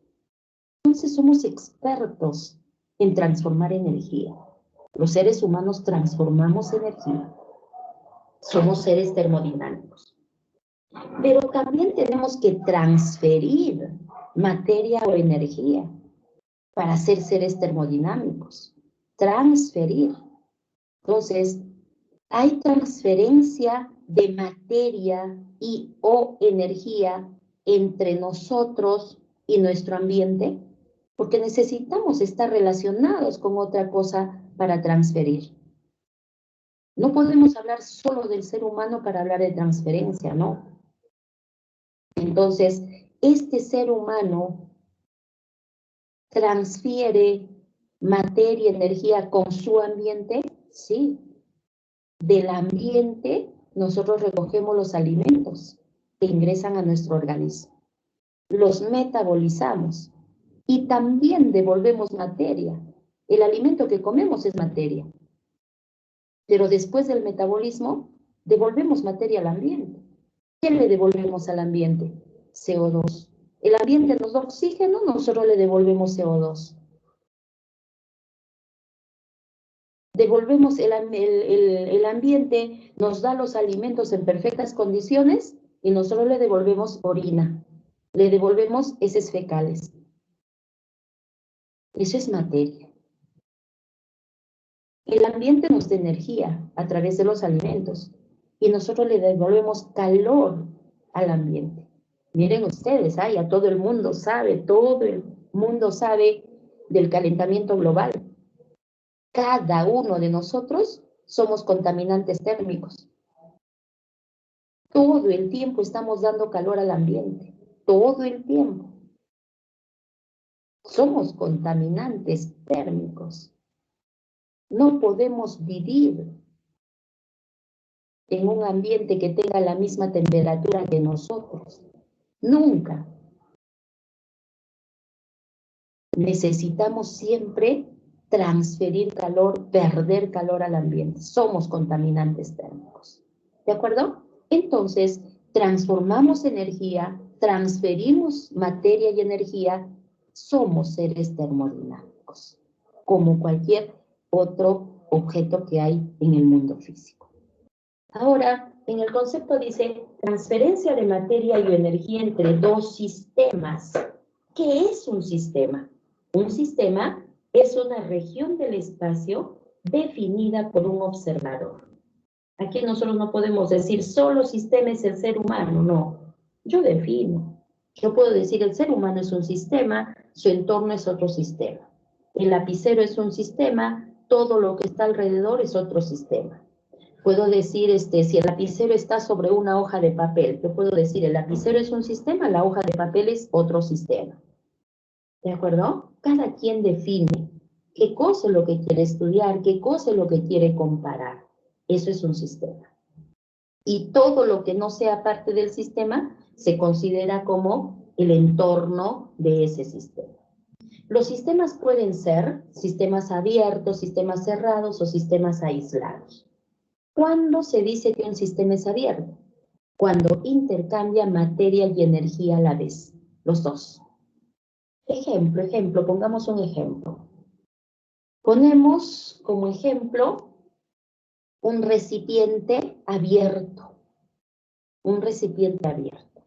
Entonces somos expertos en transformar energía. Los seres humanos transformamos energía. Somos seres termodinámicos. Pero también tenemos que transferir materia o energía para ser seres termodinámicos. Transferir. Entonces, hay transferencia de materia y o energía entre nosotros y nuestro ambiente, porque necesitamos estar relacionados con otra cosa para transferir. No podemos hablar solo del ser humano para hablar de transferencia, ¿no? Entonces, este ser humano transfiere materia, energía con su ambiente, sí. Del ambiente nosotros recogemos los alimentos que ingresan a nuestro organismo. Los metabolizamos y también devolvemos materia. El alimento que comemos es materia. Pero después del metabolismo, devolvemos materia al ambiente. ¿Qué le devolvemos al ambiente? CO2. El ambiente nos da oxígeno, nosotros le devolvemos CO2. Devolvemos el ambiente, nos da los alimentos en perfectas condiciones y nosotros le devolvemos orina, le devolvemos heces fecales. Eso es materia. El ambiente nos da energía a través de los alimentos y nosotros le devolvemos calor al ambiente. Miren ustedes, ya todo el mundo sabe del calentamiento global. Cada uno de nosotros somos contaminantes térmicos. Todo el tiempo estamos dando calor al ambiente. Todo el tiempo. Somos contaminantes térmicos. No podemos vivir en un ambiente que tenga la misma temperatura que nosotros. Nunca. Necesitamos siempre transferir calor, perder calor al ambiente. Somos contaminantes térmicos. ¿De acuerdo? Entonces, transformamos energía, transferimos materia y energía, somos seres termodinámicos, como cualquier otro objeto que hay en el mundo físico. Ahora, en el concepto dice transferencia de materia y energía entre dos sistemas. ¿Qué es un sistema? Un sistema es una región del espacio definida por un observador. Aquí nosotros no podemos decir solo sistema es el ser humano, no. Yo defino. Yo puedo decir el ser humano es un sistema, su entorno es otro sistema. El lapicero es un sistema, todo lo que está alrededor es otro sistema. Puedo decir, si el lapicero está sobre una hoja de papel, yo puedo decir el lapicero es un sistema, la hoja de papel es otro sistema. ¿De acuerdo? Cada quien define qué cosa es lo que quiere estudiar, qué cosa es lo que quiere comparar. Eso es un sistema. Y todo lo que no sea parte del sistema se considera como el entorno de ese sistema. Los sistemas pueden ser sistemas abiertos, sistemas cerrados o sistemas aislados. ¿Cuándo se dice que un sistema es abierto? Cuando intercambia materia y energía a la vez, los dos. Ejemplo, pongamos un ejemplo. Ponemos como ejemplo un recipiente abierto. Un recipiente abierto.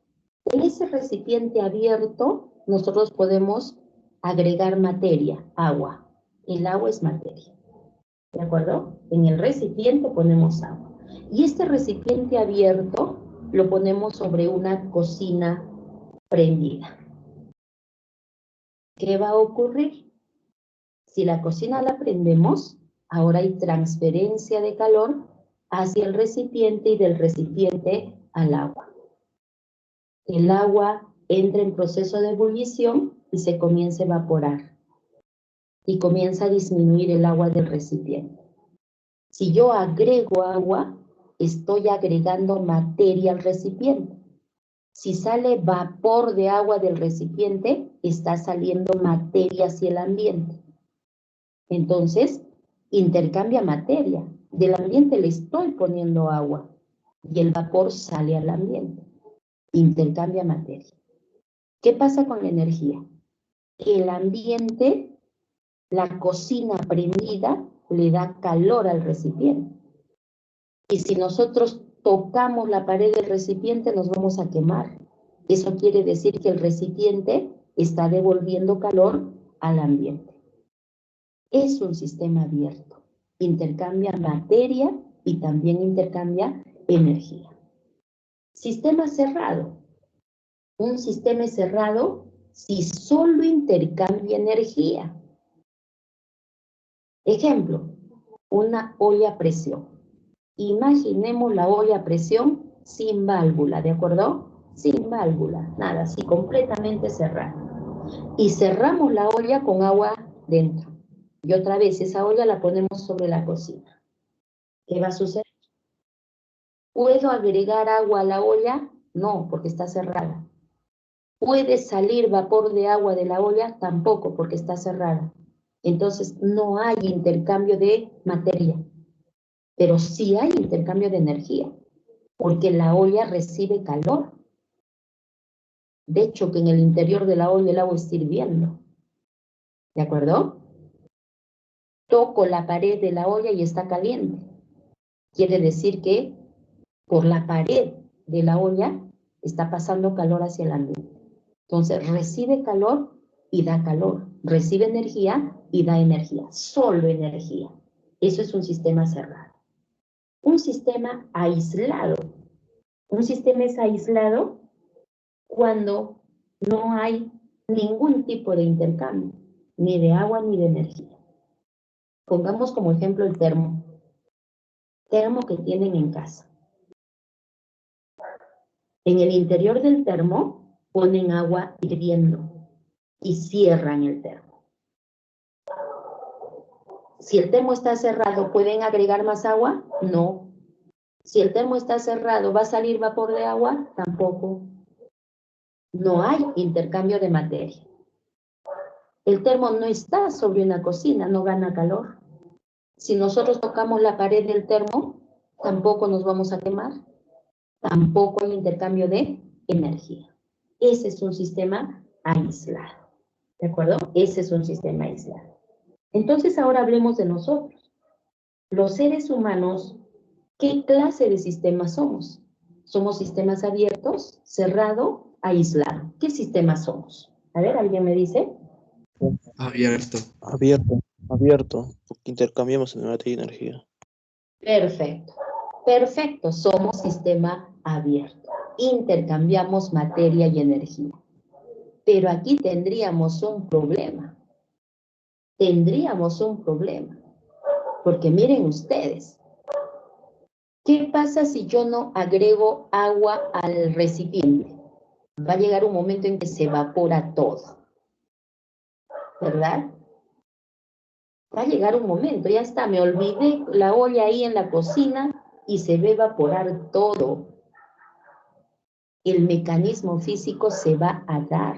En ese recipiente abierto nosotros podemos agregar materia, agua. El agua es materia. ¿De acuerdo? En el recipiente ponemos agua. Y este recipiente abierto lo ponemos sobre una cocina prendida. ¿Qué va a ocurrir? Si la cocina la prendemos, ahora hay transferencia de calor hacia el recipiente y del recipiente al agua. El agua entra en proceso de ebullición y se comienza a evaporar. Y comienza a disminuir el agua del recipiente. Si yo agrego agua, estoy agregando materia al recipiente. Si sale vapor de agua del recipiente, está saliendo materia hacia el ambiente. Entonces, intercambia materia. Del ambiente le estoy poniendo agua y el vapor sale al ambiente. Intercambia materia. ¿Qué pasa con la energía? El ambiente, la cocina prendida, le da calor al recipiente. Y si nosotros tocamos la pared del recipiente, nos vamos a quemar. Eso quiere decir que el recipiente está devolviendo calor al ambiente. Es un sistema abierto. Intercambia materia y también intercambia energía. Sistema cerrado. Un sistema es cerrado si solo intercambia energía. Ejemplo, una olla a presión. Imaginemos la olla a presión sin válvula, ¿de acuerdo? Sin válvula, nada, así completamente cerrada. Y cerramos la olla con agua dentro. Y otra vez esa olla la ponemos sobre la cocina. ¿Qué va a suceder? ¿Puedo agregar agua a la olla? No, porque está cerrada. ¿Puede salir vapor de agua de la olla? Tampoco, porque está cerrada. Entonces no hay intercambio de materia. Pero sí hay intercambio de energía, porque la olla recibe calor. De hecho, que en el interior de la olla el agua está hirviendo. ¿De acuerdo? Toco la pared de la olla y está caliente. Quiere decir que por la pared de la olla está pasando calor hacia el ambiente. Entonces, recibe calor y da calor. Recibe energía y da energía. Solo energía. Eso es un sistema cerrado. Un sistema aislado. Un sistema es aislado cuando no hay ningún tipo de intercambio, ni de agua ni de energía. Pongamos como ejemplo el termo. Termo que tienen en casa. En el interior del termo ponen agua hirviendo y cierran el termo. Si el termo está cerrado, ¿pueden agregar más agua? No. Si el termo está cerrado, ¿va a salir vapor de agua? Tampoco. No hay intercambio de materia. El termo no está sobre una cocina, no gana calor. Si nosotros tocamos la pared del termo, tampoco nos vamos a quemar. Tampoco hay intercambio de energía. Ese es un sistema aislado. ¿De acuerdo? Ese es un sistema aislado. Entonces ahora hablemos de nosotros. Los seres humanos, ¿qué clase de sistemas somos? ¿Somos sistemas abiertos, cerrado, aislado? ¿Qué sistemas somos? A ver, ¿alguien me dice? Abierto. Abierto, porque intercambiamos materia y energía. Perfecto. Perfecto, somos sistema abierto. Intercambiamos materia y energía. Pero aquí tendríamos un problema. Tendríamos un problema. Porque miren ustedes, ¿qué pasa si yo no agrego agua al recipiente? Va a llegar un momento en que se evapora todo. ¿Verdad? Va a llegar un momento, ya está, me olvidé la olla ahí en la cocina y se va a evaporar todo. El mecanismo físico se va a dar.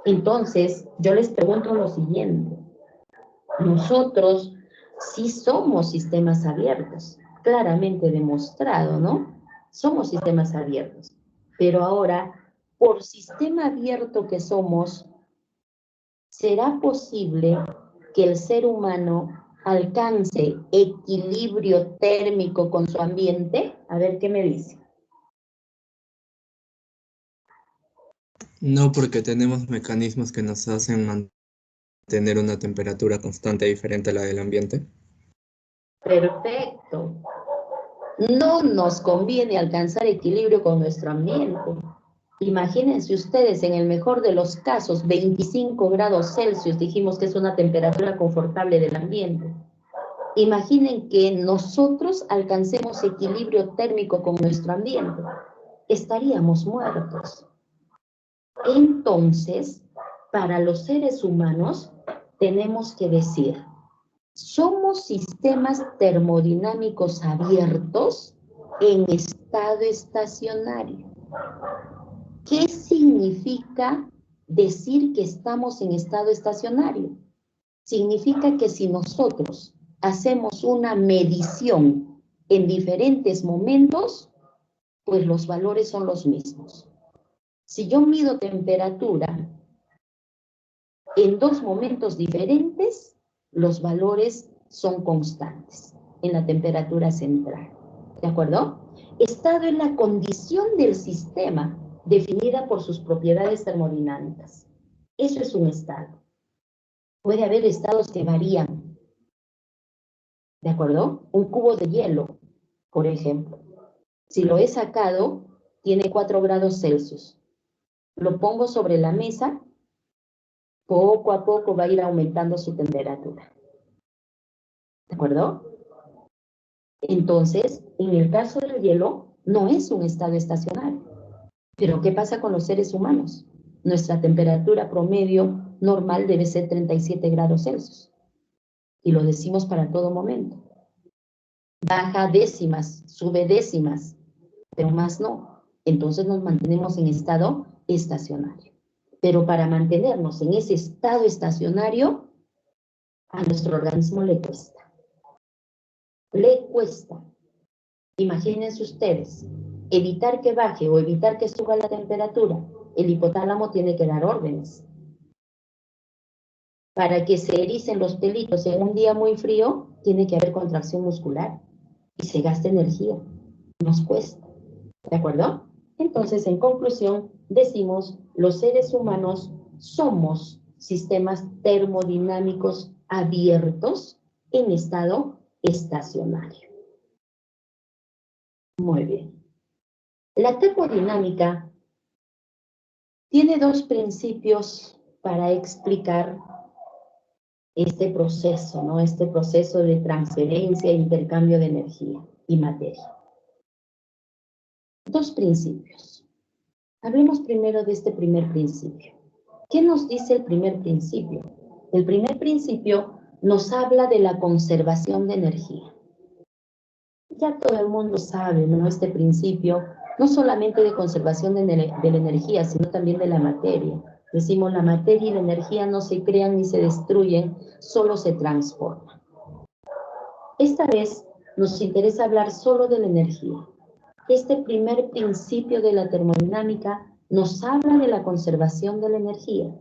Entonces, yo les pregunto lo siguiente. Nosotros sí somos sistemas abiertos, claramente demostrado, ¿no? Somos sistemas abiertos. Pero ahora, por sistema abierto que somos, ¿será posible que el ser humano alcance equilibrio térmico con su ambiente? A ver, ¿qué me dice? No, porque tenemos mecanismos que nos hacen mantener una temperatura constante diferente a la del ambiente. Perfecto. No nos conviene alcanzar equilibrio con nuestro ambiente. Imagínense ustedes, en el mejor de los casos, 25 grados Celsius, dijimos que es una temperatura confortable del ambiente. Imaginen que nosotros alcancemos equilibrio térmico con nuestro ambiente. Estaríamos muertos. Entonces, para los seres humanos, tenemos que decir, somos sistemas termodinámicos abiertos en estado estacionario. ¿Qué significa decir que estamos en estado estacionario? Significa que si nosotros hacemos una medición en diferentes momentos, pues los valores son los mismos. Si yo mido temperatura en dos momentos diferentes, los valores son constantes en la temperatura central. ¿De acuerdo? Estado es la condición del sistema definida por sus propiedades termodinámicas. Eso es un estado. Puede haber estados que varían. ¿De acuerdo? Un cubo de hielo, por ejemplo. Si lo he sacado, tiene 4 grados Celsius. Lo pongo sobre la mesa, poco a poco va a ir aumentando su temperatura. ¿De acuerdo? Entonces, en el caso del hielo, no es un estado estacionario. Pero, ¿qué pasa con los seres humanos? Nuestra temperatura promedio normal debe ser 37 grados Celsius. Y lo decimos para todo momento. Baja décimas, sube décimas, pero más no. Entonces nos mantenemos en estado estacionario. Pero para mantenernos en ese estado estacionario, a nuestro organismo le cuesta. Le cuesta. Imagínense ustedes, evitar que baje o evitar que suba la temperatura, el hipotálamo tiene que dar órdenes. Para que se ericen los pelitos en un día muy frío, tiene que haber contracción muscular y se gasta energía. Nos cuesta. ¿De acuerdo? Entonces, en conclusión, decimos, los seres humanos somos sistemas termodinámicos abiertos en estado estacionario. Muy bien. La termodinámica tiene dos principios para explicar este proceso, ¿no? Este proceso de transferencia e intercambio de energía y materia. Dos principios. Hablemos primero de este primer principio. ¿Qué nos dice el primer principio? El primer principio nos habla de la conservación de energía. Ya todo el mundo sabe, ¿no? Este principio, no solamente de conservación de la energía, sino también de la materia. Decimos, la materia y la energía no se crean ni se destruyen, solo se transforman. Esta vez nos interesa hablar solo de la energía. Este primer principio de la termodinámica nos habla de la conservación de la energía.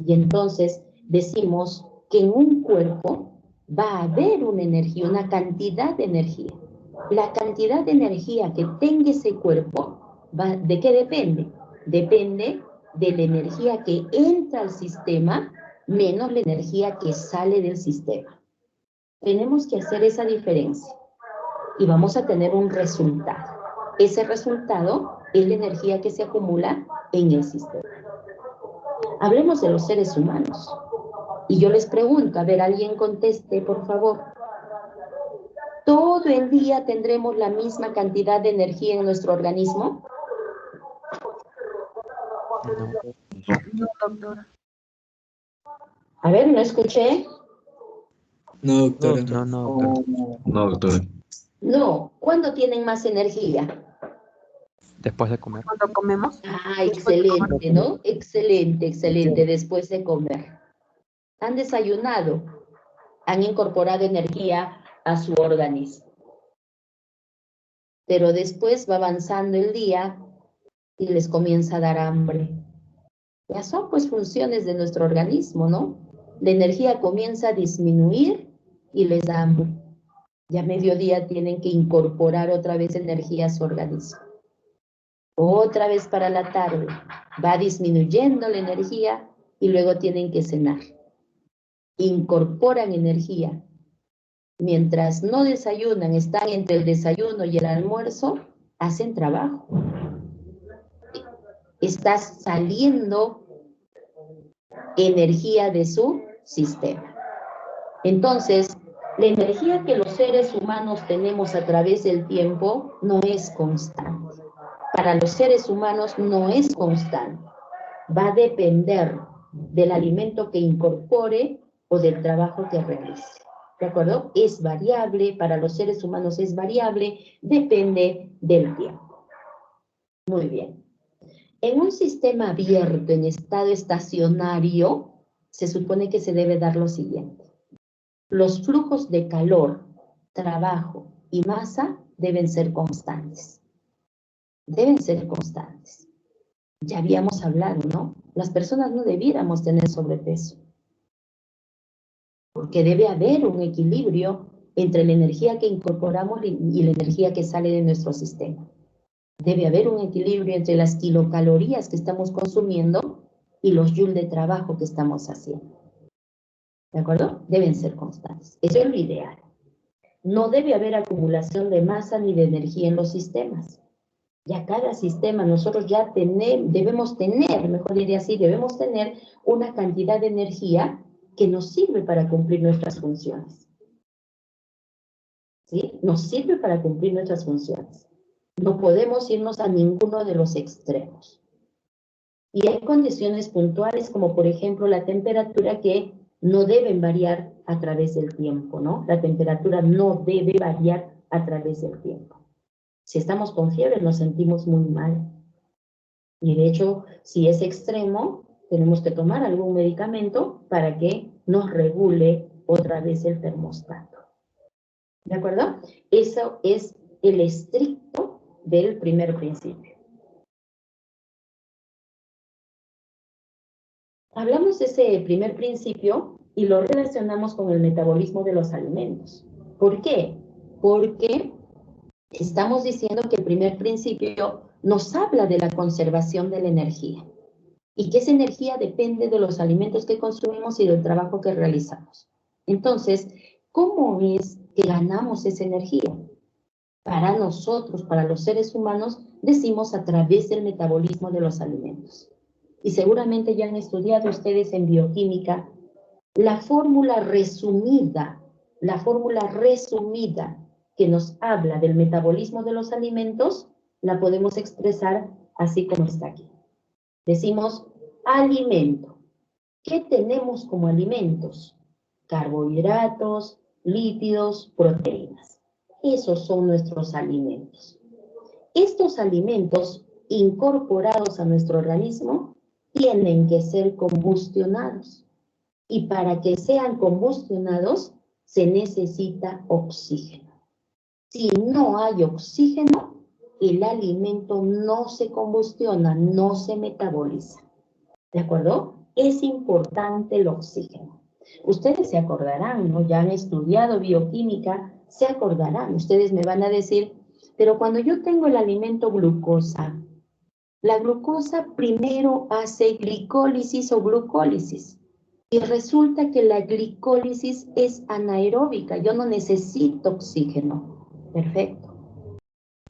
Y entonces decimos que en un cuerpo va a haber una energía, una cantidad de energía. La cantidad de energía que tenga ese cuerpo, ¿de qué depende? Depende de la energía que entra al sistema menos la energía que sale del sistema. Tenemos que hacer esa diferencia y vamos a tener un resultado. Ese resultado es la energía que se acumula en el sistema. Hablemos de los seres humanos. Y yo les pregunto, a ver, alguien conteste, por favor. ¿Todo el día tendremos la misma cantidad de energía en nuestro organismo? No. No, doctora. A ver, no escuché. No, doctora. Doctora. No, doctora. No, ¿cuándo tienen más energía? Después de comer. Cuando comemos. Ah, excelente, ¿no? Excelente, excelente, después de comer. Han desayunado, han incorporado energía a su organismo. Pero después va avanzando el día y les comienza a dar hambre. Ya son pues funciones de nuestro organismo, ¿no? La energía comienza a disminuir y les da hambre. Ya a mediodía tienen que incorporar otra vez energía a su organismo. Otra vez para la tarde. Va disminuyendo la energía y luego tienen que cenar. Incorporan energía. Mientras no desayunan, están entre el desayuno y el almuerzo, hacen trabajo. Está saliendo energía de su sistema. Entonces, la energía que los seres humanos tenemos a través del tiempo no es constante. Para los seres humanos no es constante. Va a depender del alimento que incorpore o del trabajo que realice. ¿De acuerdo? Es variable, para los seres humanos es variable, depende del tiempo. Muy bien. En un sistema abierto, en estado estacionario, se supone que se debe dar lo siguiente. Los flujos de calor, trabajo y masa deben ser constantes. Deben ser constantes. Ya habíamos hablado, ¿no? Las personas no debiéramos tener sobrepeso. Porque debe haber un equilibrio entre la energía que incorporamos y la energía que sale de nuestro sistema. Debe haber un equilibrio entre las kilocalorías que estamos consumiendo y los joules de trabajo que estamos haciendo. ¿De acuerdo? Deben ser constantes. Eso es lo ideal. No debe haber acumulación de masa ni de energía en los sistemas. Ya cada sistema nosotros ya debemos tener, mejor diría así, debemos tener una cantidad de energía que nos sirve para cumplir nuestras funciones. ¿Sí? Nos sirve para cumplir nuestras funciones. No podemos irnos a ninguno de los extremos. Y hay condiciones puntuales, como por ejemplo la temperatura, que no deben variar a través del tiempo, ¿no? La temperatura no debe variar a través del tiempo. Si estamos con fiebre nos sentimos muy mal. Y de hecho, si es extremo, tenemos que tomar algún medicamento para que nos regule otra vez el termostato. ¿De acuerdo? Eso es el estricto del primer principio. Hablamos de ese primer principio y lo relacionamos con el metabolismo de los alimentos. ¿Por qué? Porque estamos diciendo que el primer principio nos habla de la conservación de la energía y que esa energía depende de los alimentos que consumimos y del trabajo que realizamos. Entonces, ¿cómo es que ganamos esa energía? Para nosotros, para los seres humanos, decimos a través del metabolismo de los alimentos. Y seguramente ya han estudiado ustedes en bioquímica la fórmula resumida que nos habla del metabolismo de los alimentos, la podemos expresar así como está aquí. Decimos alimento. ¿Qué tenemos como alimentos? Carbohidratos, lípidos, proteínas. Esos son nuestros alimentos. Estos alimentos incorporados a nuestro organismo tienen que ser combustionados. Y para que sean combustionados se necesita oxígeno. Si no hay oxígeno, el alimento no se combustiona, no se metaboliza. ¿De acuerdo? Es importante el oxígeno. Ustedes se acordarán, ¿no? Ya han estudiado bioquímica, se acordarán. Ustedes me van a decir, pero cuando yo tengo el alimento glucosa, la glucosa primero hace glicólisis o glucólisis. Y resulta que la glicólisis es anaeróbica, yo no necesito oxígeno. Perfecto.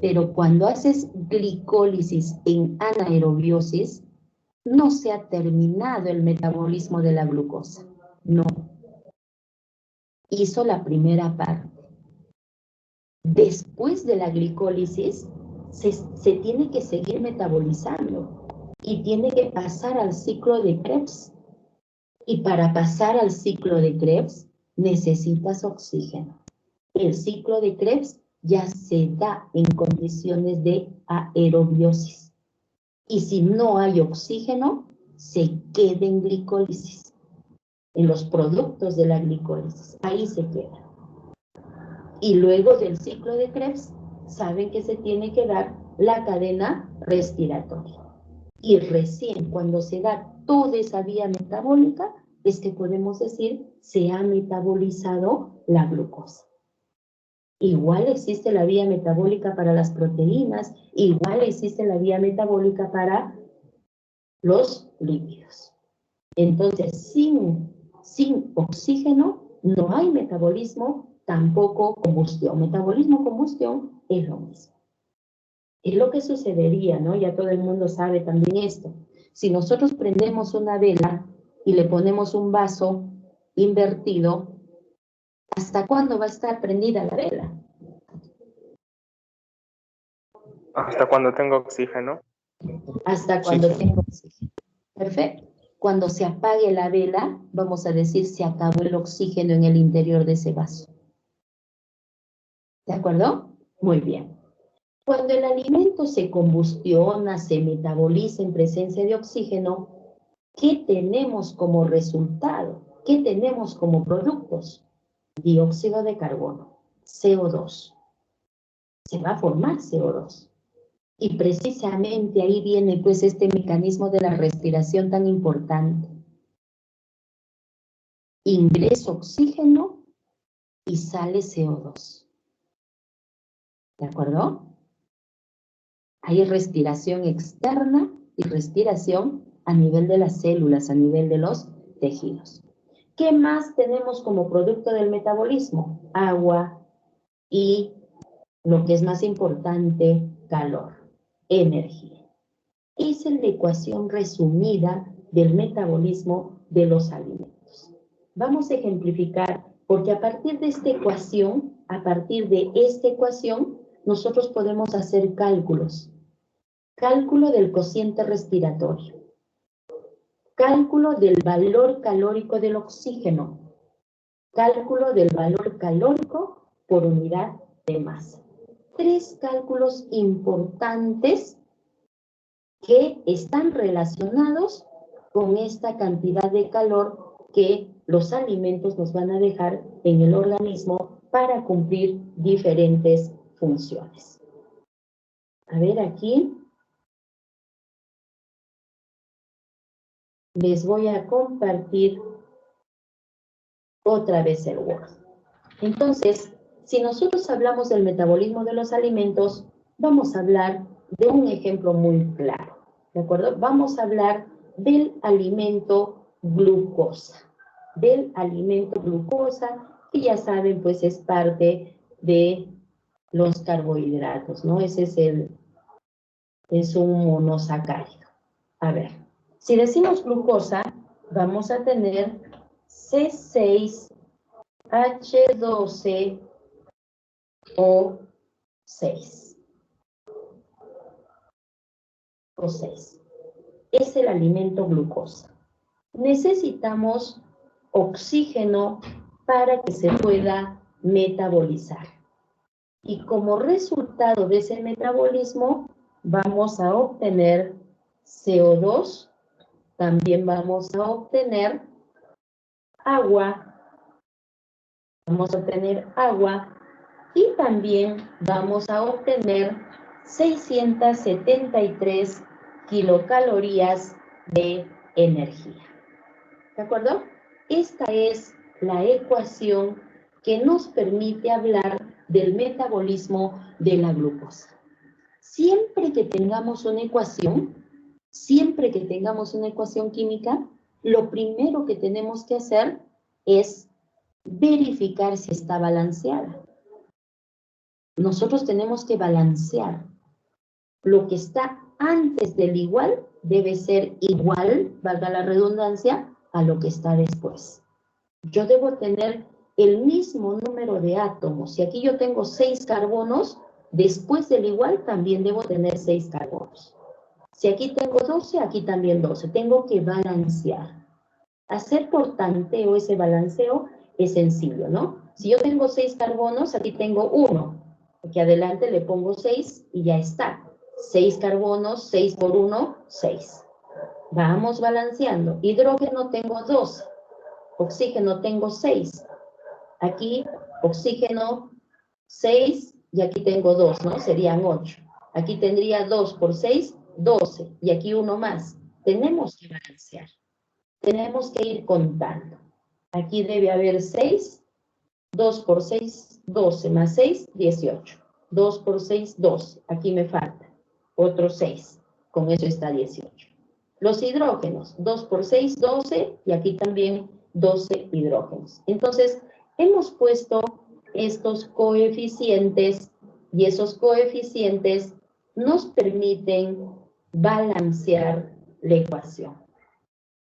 Pero cuando haces glicólisis en anaerobiosis, no se ha terminado el metabolismo de la glucosa. No. Hizo la primera parte. Después de la glicólisis, se tiene que seguir metabolizando y tiene que pasar al ciclo de Krebs. Y para pasar al ciclo de Krebs, necesitas oxígeno. El ciclo de Krebs ya se da en condiciones de aerobiosis. Y si no hay oxígeno, se queda en glicólisis. En los productos de la glicólisis, ahí se queda. Y luego del ciclo de Krebs, saben que se tiene que dar la cadena respiratoria. Y recién cuando se da toda esa vía metabólica, es que podemos decir se ha metabolizado la glucosa. Igual existe la vía metabólica para las proteínas, igual existe la vía metabólica para los lípidos. Entonces, sin oxígeno no hay metabolismo, tampoco combustión. Metabolismo, combustión es lo mismo. Es lo que sucedería, ¿no? Ya todo el mundo sabe también esto. Si nosotros prendemos una vela y le ponemos un vaso invertido, ¿hasta cuándo va a estar prendida la vela? Hasta cuando tengo oxígeno. Hasta cuando tenga oxígeno. Perfecto. Cuando se apague la vela, vamos a decir se acabó el oxígeno en el interior de ese vaso. ¿De acuerdo? Muy bien. Cuando el alimento se combustiona, se metaboliza en presencia de oxígeno, ¿qué tenemos como resultado? ¿Qué tenemos como productos? Dióxido de carbono, CO2. Se va a formar CO2. Y precisamente ahí viene pues este mecanismo de la respiración tan importante. Ingresa oxígeno y sale CO2. ¿De acuerdo? Hay respiración externa y respiración a nivel de las células, a nivel de los tejidos. ¿Qué más tenemos como producto del metabolismo? Agua y, lo que es más importante, calor, energía. Esa es la ecuación resumida del metabolismo de los alimentos. Vamos a ejemplificar, porque a partir de esta ecuación, nosotros podemos hacer cálculos. Cálculo del cociente respiratorio. Cálculo del valor calórico del oxígeno. Cálculo del valor calórico por unidad de masa. 3 cálculos importantes que están relacionados con esta cantidad de calor que los alimentos nos van a dejar en el organismo para cumplir diferentes funciones. A ver aquí. Les voy a compartir otra vez el Word. Entonces, si nosotros hablamos del metabolismo de los alimentos, vamos a hablar de un ejemplo muy claro, ¿de acuerdo? Vamos a hablar del alimento glucosa. Del alimento glucosa, que ya saben, pues es parte de los carbohidratos, ¿no? Ese es un monosacárido. A ver, si decimos glucosa, vamos a tener C6H12O6. O6. Es el alimento glucosa. Necesitamos oxígeno para que se pueda metabolizar. Y como resultado de ese metabolismo, vamos a obtener CO2, también vamos a obtener agua, y también vamos a obtener 673 kilocalorías de energía. ¿De acuerdo? Esta es la ecuación que nos permite hablar del metabolismo de la glucosa. Siempre que tengamos una ecuación química, lo primero que tenemos que hacer es verificar si está balanceada. Nosotros tenemos que balancear. Lo que está antes del igual debe ser igual, valga la redundancia, a lo que está después. Yo debo tener el mismo número de átomos. Si aquí yo tengo 6 carbonos, después del igual también debo tener 6 carbonos. Si aquí tengo 12, aquí también 12. Tengo que balancear. Hacer por tanteo ese balanceo es sencillo, ¿no? Si yo tengo 6 carbonos, aquí tengo 1. Aquí adelante le pongo 6 y ya está. 6 carbonos, 6 por 1, 6. Vamos balanceando. Hidrógeno tengo 2. Oxígeno tengo 6. Aquí oxígeno 6 y aquí tengo 2, ¿no? Serían 8. Aquí tendría 2 por 6, 12. Y aquí uno más. Tenemos que balancear. Tenemos que ir contando. Aquí debe haber 6. 2 por 6, 12. Más 6, 18. 2 por 6, 12. Aquí me falta. Otro 6. Con eso está 18. Los hidrógenos. 2 por 6, 12. Y aquí también 12 hidrógenos. Entonces, hemos puesto estos coeficientes y esos coeficientes nos permiten balancear la ecuación.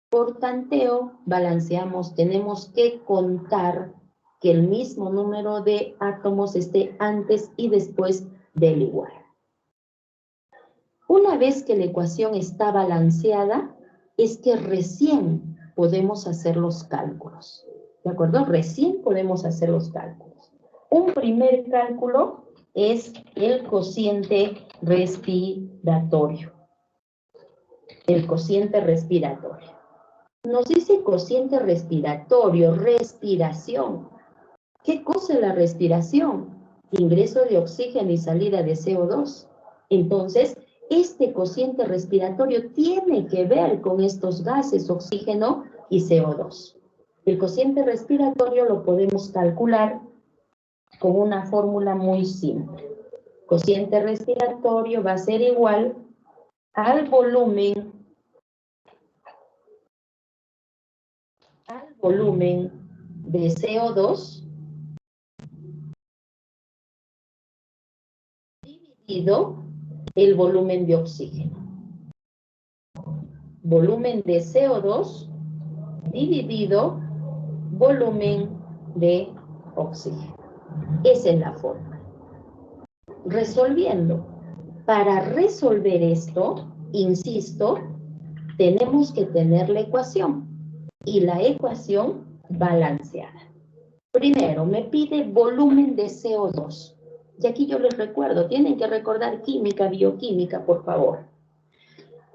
Por tanteo, balanceamos, tenemos que contar que el mismo número de átomos esté antes y después del igual. Una vez que la ecuación está balanceada, es que recién podemos hacer los cálculos. ¿De acuerdo? Recién podemos hacer los cálculos. Un primer cálculo es el cociente respiratorio. El cociente respiratorio. Nos dice cociente respiratorio, respiración. ¿Qué cosa es la respiración? Ingreso de oxígeno y salida de CO2. Entonces, este cociente respiratorio tiene que ver con estos gases, oxígeno y CO2. El cociente respiratorio lo podemos calcular con una fórmula muy simple. Cociente respiratorio va a ser igual al volumen de CO2 dividido el volumen de oxígeno. Volumen de CO2 dividido volumen de oxígeno. Esa es la fórmula. Resolviendo. Para resolver esto, insisto, tenemos que tener la ecuación. Y la ecuación balanceada. Primero, me pide volumen de CO2. Y aquí yo les recuerdo, tienen que recordar química, bioquímica, por favor.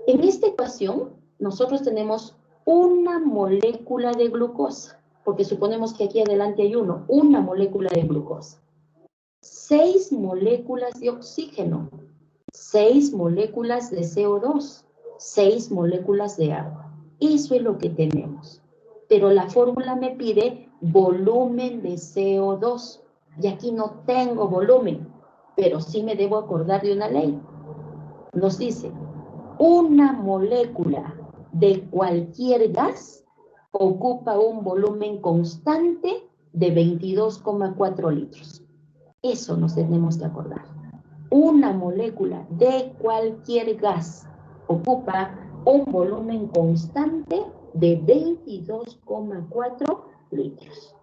En esta ecuación, nosotros tenemos una molécula de glucosa, porque suponemos que aquí adelante hay una molécula de glucosa. 6 moléculas de oxígeno, 6 moléculas de CO2, 6 moléculas de agua. Eso es lo que tenemos. Pero la fórmula me pide volumen de CO2. Y aquí no tengo volumen, pero sí me debo acordar de una ley. Nos dice, una molécula de cualquier gas ocupa un volumen constante de 22,4 litros. Eso nos tenemos que acordar. Una molécula de cualquier gas ocupa un volumen constante de 22,4 litros.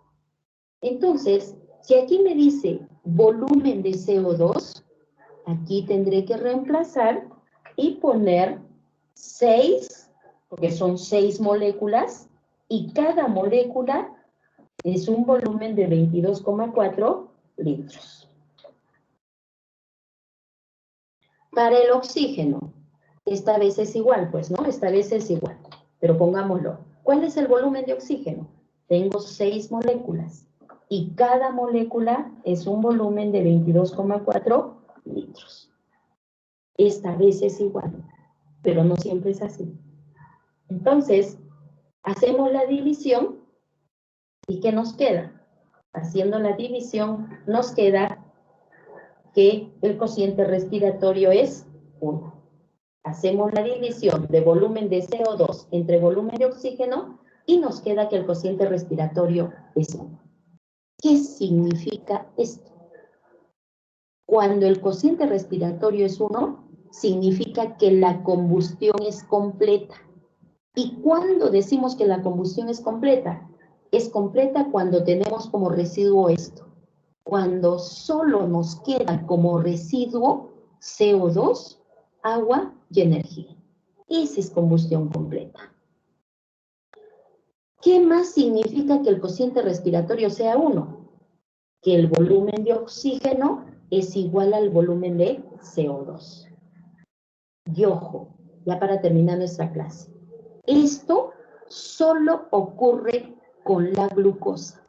Entonces, si aquí me dice volumen de CO2, aquí tendré que reemplazar y poner 6, porque son 6 moléculas, y cada molécula es un volumen de 22,4 litros. Para el oxígeno, esta vez es igual, pues, ¿no? Esta vez es igual, pero pongámoslo. ¿Cuál es el volumen de oxígeno? Tengo 6 moléculas y cada molécula es un volumen de 22,4 litros. Esta vez es igual, pero no siempre es así. Entonces, hacemos la división y ¿qué nos queda? Haciendo la división nos queda que el cociente respiratorio es 1. Hacemos la división de volumen de CO2 entre volumen de oxígeno y nos queda que el cociente respiratorio es 1. ¿Qué significa esto? Cuando el cociente respiratorio es 1, significa que la combustión es completa. ¿Y cuándo decimos que la combustión es completa? Es completa cuando tenemos como residuo esto. Cuando solo nos queda como residuo CO2, agua y energía. Esa es combustión completa. ¿Qué más significa que el cociente respiratorio sea 1? Que el volumen de oxígeno es igual al volumen de CO2. Y ojo, ya para terminar nuestra clase. Esto solo ocurre con la glucosa.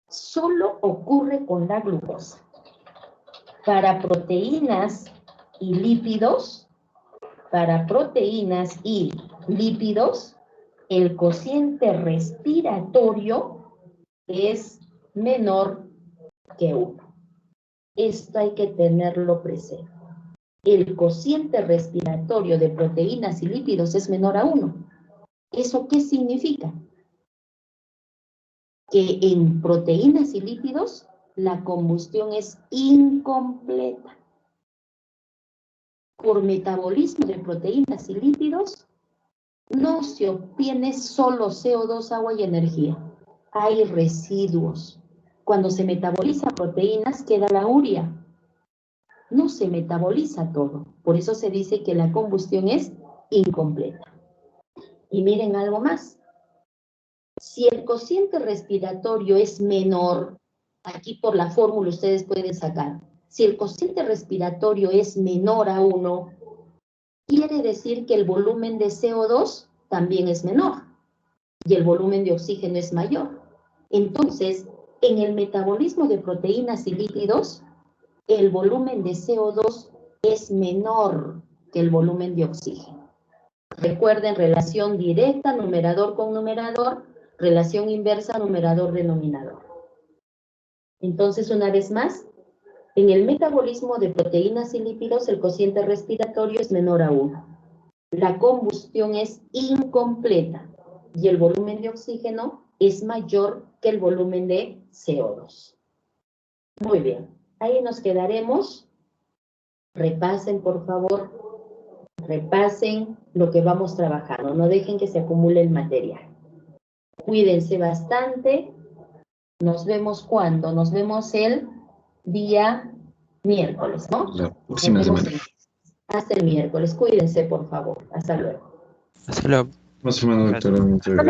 Solo ocurre con la glucosa. Para proteínas y lípidos, el cociente respiratorio es menor que 1. Esto hay que tenerlo presente. El cociente respiratorio de proteínas y lípidos es menor a 1. ¿Eso qué significa? Que en proteínas y lípidos la combustión es incompleta. Por metabolismo de proteínas y lípidos no se obtiene solo CO2, agua y energía. Hay residuos. Cuando se metaboliza proteínas queda la urea. No se metaboliza todo. Por eso se dice que la combustión es incompleta. Y miren algo más. Si el cociente respiratorio es menor, aquí por la fórmula ustedes pueden sacar, si el cociente respiratorio es menor a 1, quiere decir que el volumen de CO2 también es menor y el volumen de oxígeno es mayor. Entonces, en el metabolismo de proteínas y lípidos, el volumen de CO2 es menor que el volumen de oxígeno. Recuerden, relación directa, numerador con numerador, relación inversa, numerador-denominador. Entonces, una vez más, en el metabolismo de proteínas y lípidos, el cociente respiratorio es menor a 1. La combustión es incompleta y el volumen de oxígeno es mayor que el volumen de CO2. Muy bien, ahí nos quedaremos. Repasen, por favor. Repasen lo que vamos trabajando. No dejen que se acumule el material. Cuídense bastante. Nos vemos ¿cuándo? Nos vemos el día miércoles, ¿no? La próxima semana. Hasta el miércoles. Cuídense, por favor. Hasta luego. Hasta luego. Más semana, doctora.